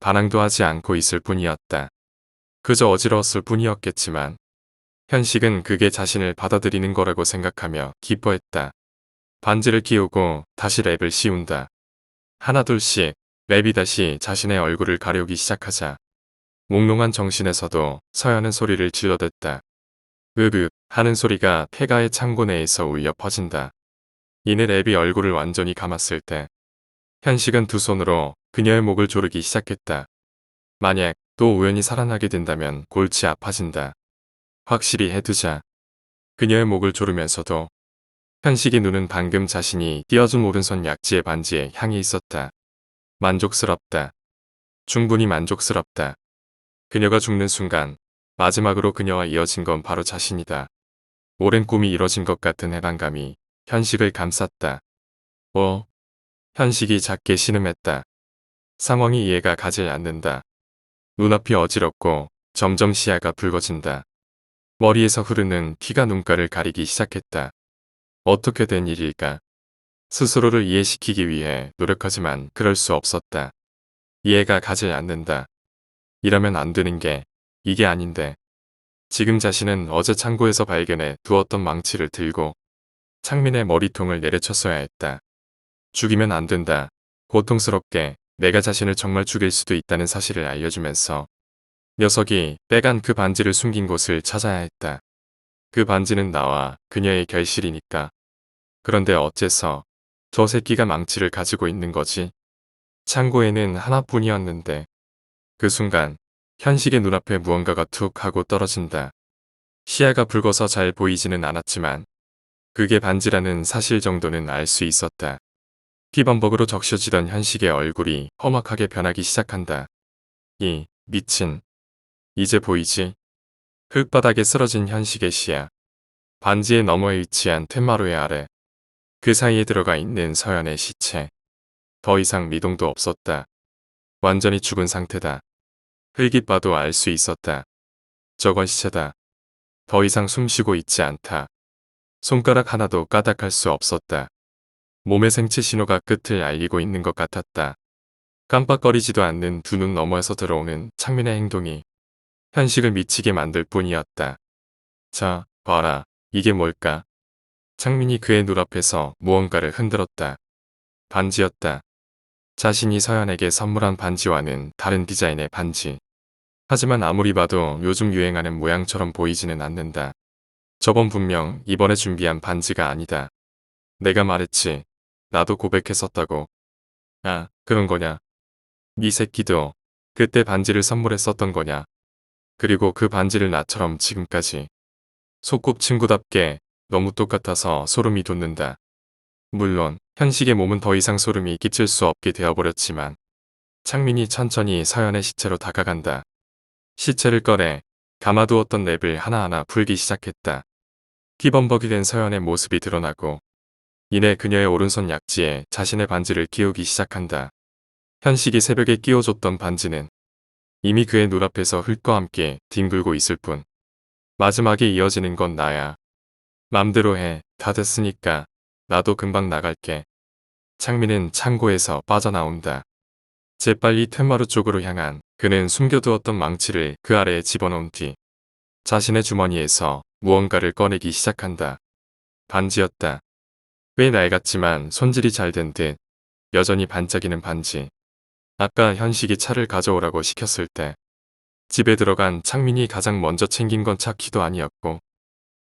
반항도 하지 않고 있을 뿐이었다. 그저 어지러웠을 뿐이었겠지만 현식은 그게 자신을 받아들이는 거라고 생각하며 기뻐했다. 반지를 끼우고 다시 랩을 씌운다. 하나둘씩 랩이 다시 자신의 얼굴을 가려오기 시작하자 몽롱한 정신에서도 서연은 소리를 질러댔다. 으둀 하는 소리가 폐가의 창고 내에서 울려 퍼진다. 이내 랩이 얼굴을 완전히 감았을 때 현식은 두 손으로 그녀의 목을 조르기 시작했다. 만약 또 우연히 살아나게 된다면 골치 아파진다. 확실히 해두자. 그녀의 목을 조르면서도 현식의 눈은 방금 자신이 띄워준 오른손 약지의 반지에 향해 있었다. 만족스럽다. 충분히 만족스럽다. 그녀가 죽는 순간 마지막으로 그녀와 이어진 건 바로 자신이다. 오랜 꿈이 이뤄진 것 같은 해방감이 현식을 감쌌다. 현식이 작게 신음했다. 상황이 이해가 가지 않는다. 눈앞이 어지럽고 점점 시야가 붉어진다. 머리에서 흐르는 피가 눈가를 가리기 시작했다. 어떻게 된 일일까? 스스로를 이해시키기 위해 노력하지만 그럴 수 없었다. 이해가 가지 않는다. 이러면 안 되는 게 이게 아닌데. 지금 자신은 어제 창고에서 발견해 두었던 망치를 들고 창민의 머리통을 내려쳤어야 했다. 죽이면 안 된다. 고통스럽게 내가 자신을 정말 죽일 수도 있다는 사실을 알려주면서 녀석이 빼간 그 반지를 숨긴 곳을 찾아야 했다. 그 반지는 나와 그녀의 결실이니까. 그런데 어째서 저 새끼가 망치를 가지고 있는 거지? 창고에는 하나뿐이었는데 그 순간 현식의 눈앞에 무언가가 툭 하고 떨어진다. 시야가 붉어서 잘 보이지는 않았지만 그게 반지라는 사실 정도는 알 수 있었다. 피범벅으로 적셔지던 현식의 얼굴이 험악하게 변하기 시작한다. 이 미친. 이제 보이지? 흙바닥에 쓰러진 현식의 시야. 반지의 너머에 위치한 텐마루의 아래. 그 사이에 들어가 있는 서연의 시체. 더 이상 미동도 없었다. 완전히 죽은 상태다. 흙이 봐도 알 수 있었다. 저건 시체다. 더 이상 숨쉬고 있지 않다. 손가락 하나도 까딱할 수 없었다. 몸의 생체 신호가 끝을 알리고 있는 것 같았다. 깜빡거리지도 않는 두 눈 너머에서 들어오는 창민의 행동이 현식을 미치게 만들 뿐이었다. 자, 봐라. 이게 뭘까? 창민이 그의 눈앞에서 무언가를 흔들었다. 반지였다. 자신이 서연에게 선물한 반지와는 다른 디자인의 반지. 하지만 아무리 봐도 요즘 유행하는 모양처럼 보이지는 않는다. 저번 분명 이번에 준비한 반지가 아니다. 내가 말했지. 나도 고백했었다고. 아, 그런 거냐? 네 새끼도 그때 반지를 선물했었던 거냐? 그리고 그 반지를 나처럼 지금까지. 소꿉친구답게 너무 똑같아서 소름이 돋는다. 물론 현식의 몸은 더 이상 소름이 끼칠 수 없게 되어버렸지만 창민이 천천히 서연의 시체로 다가간다. 시체를 꺼내 감아두었던 랩을 하나하나 풀기 시작했다. 피범벅이 된 서연의 모습이 드러나고 이내 그녀의 오른손 약지에 자신의 반지를 끼우기 시작한다. 현식이 새벽에 끼워줬던 반지는 이미 그의 눈앞에서 흙과 함께 뒹굴고 있을 뿐. 마지막에 이어지는 건 나야. 맘대로 해. 다 됐으니까. 나도 금방 나갈게. 창민은 창고에서 빠져나온다. 재빨리 텐마루 쪽으로 향한 그는 숨겨두었던 망치를 그 아래에 집어넣은 뒤 자신의 주머니에서 무언가를 꺼내기 시작한다. 반지였다. 꽤 낡았지만 손질이 잘 된 듯 여전히 반짝이는 반지. 아까 현식이 차를 가져오라고 시켰을 때 집에 들어간 창민이 가장 먼저 챙긴 건 차키도 아니었고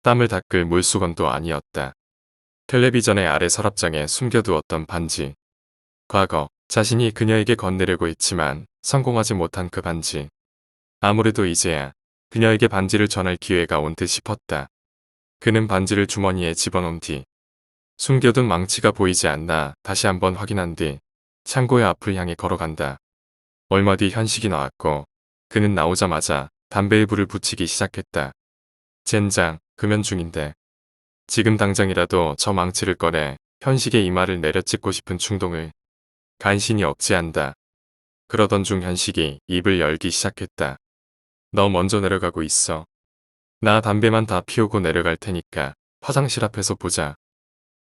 땀을 닦을 물수건도 아니었다. 텔레비전의 아래 서랍장에 숨겨두었던 반지. 과거 자신이 그녀에게 건네려고 했지만 성공하지 못한 그 반지. 아무래도 이제야 그녀에게 반지를 전할 기회가 온 듯 싶었다. 그는 반지를 주머니에 집어넣은 뒤 숨겨둔 망치가 보이지 않나 다시 한번 확인한 뒤 창고의 앞을 향해 걸어간다. 얼마 뒤 현식이 나왔고 그는 나오자마자 담배에 불을 붙이기 시작했다. 젠장, 금연 중인데. 지금 당장이라도 저 망치를 꺼내 현식의 이마를 내려찍고 싶은 충동을 간신히 억제한다. 그러던 중 현식이 입을 열기 시작했다. 너 먼저 내려가고 있어. 나 담배만 다 피우고 내려갈 테니까 화장실 앞에서 보자.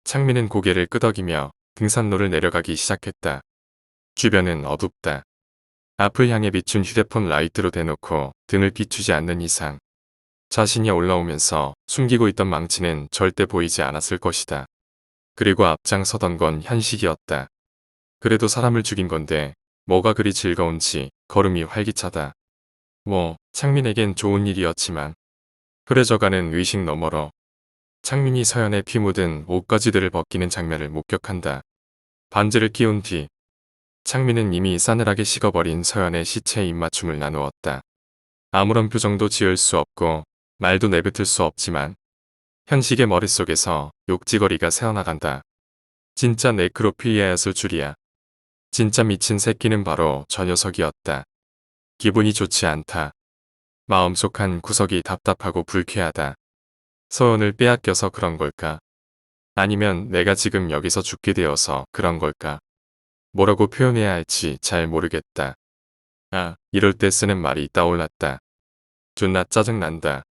창민은 고개를 끄덕이며 등산로를 내려가기 시작했다. 주변은 어둡다. 앞을 향해 비춘 휴대폰 라이트로 대놓고 등을 비추지 않는 이상 자신이 올라오면서 숨기고 있던 망치는 절대 보이지 않았을 것이다. 그리고 앞장서던 건 현식이었다. 그래도 사람을 죽인 건데 뭐가 그리 즐거운지 걸음이 활기차다. 창민에겐 좋은 일이었지만 흐려져가는 의식 너머로 창민이 서연의 피 묻은 옷가지들을 벗기는 장면을 목격한다. 반지를 끼운 뒤 창민은 이미 싸늘하게 식어버린 서연의 시체에 입맞춤을 나누었다. 아무런 표정도 지을 수 없고 말도 내뱉을 수 없지만 현식의 머릿속에서 욕지거리가 새어나간다. 진짜 네크로필리아였을 줄이야. 진짜 미친 새끼는 바로 저 녀석이었다. 기분이 좋지 않다. 마음속 한 구석이 답답하고 불쾌하다. 서연을 빼앗겨서 그런 걸까? 아니면 내가 지금 여기서 죽게 되어서 그런 걸까? 뭐라고 표현해야 할지 잘 모르겠다. 아, 이럴 때 쓰는 말이 떠올랐다. 존나 짜증난다.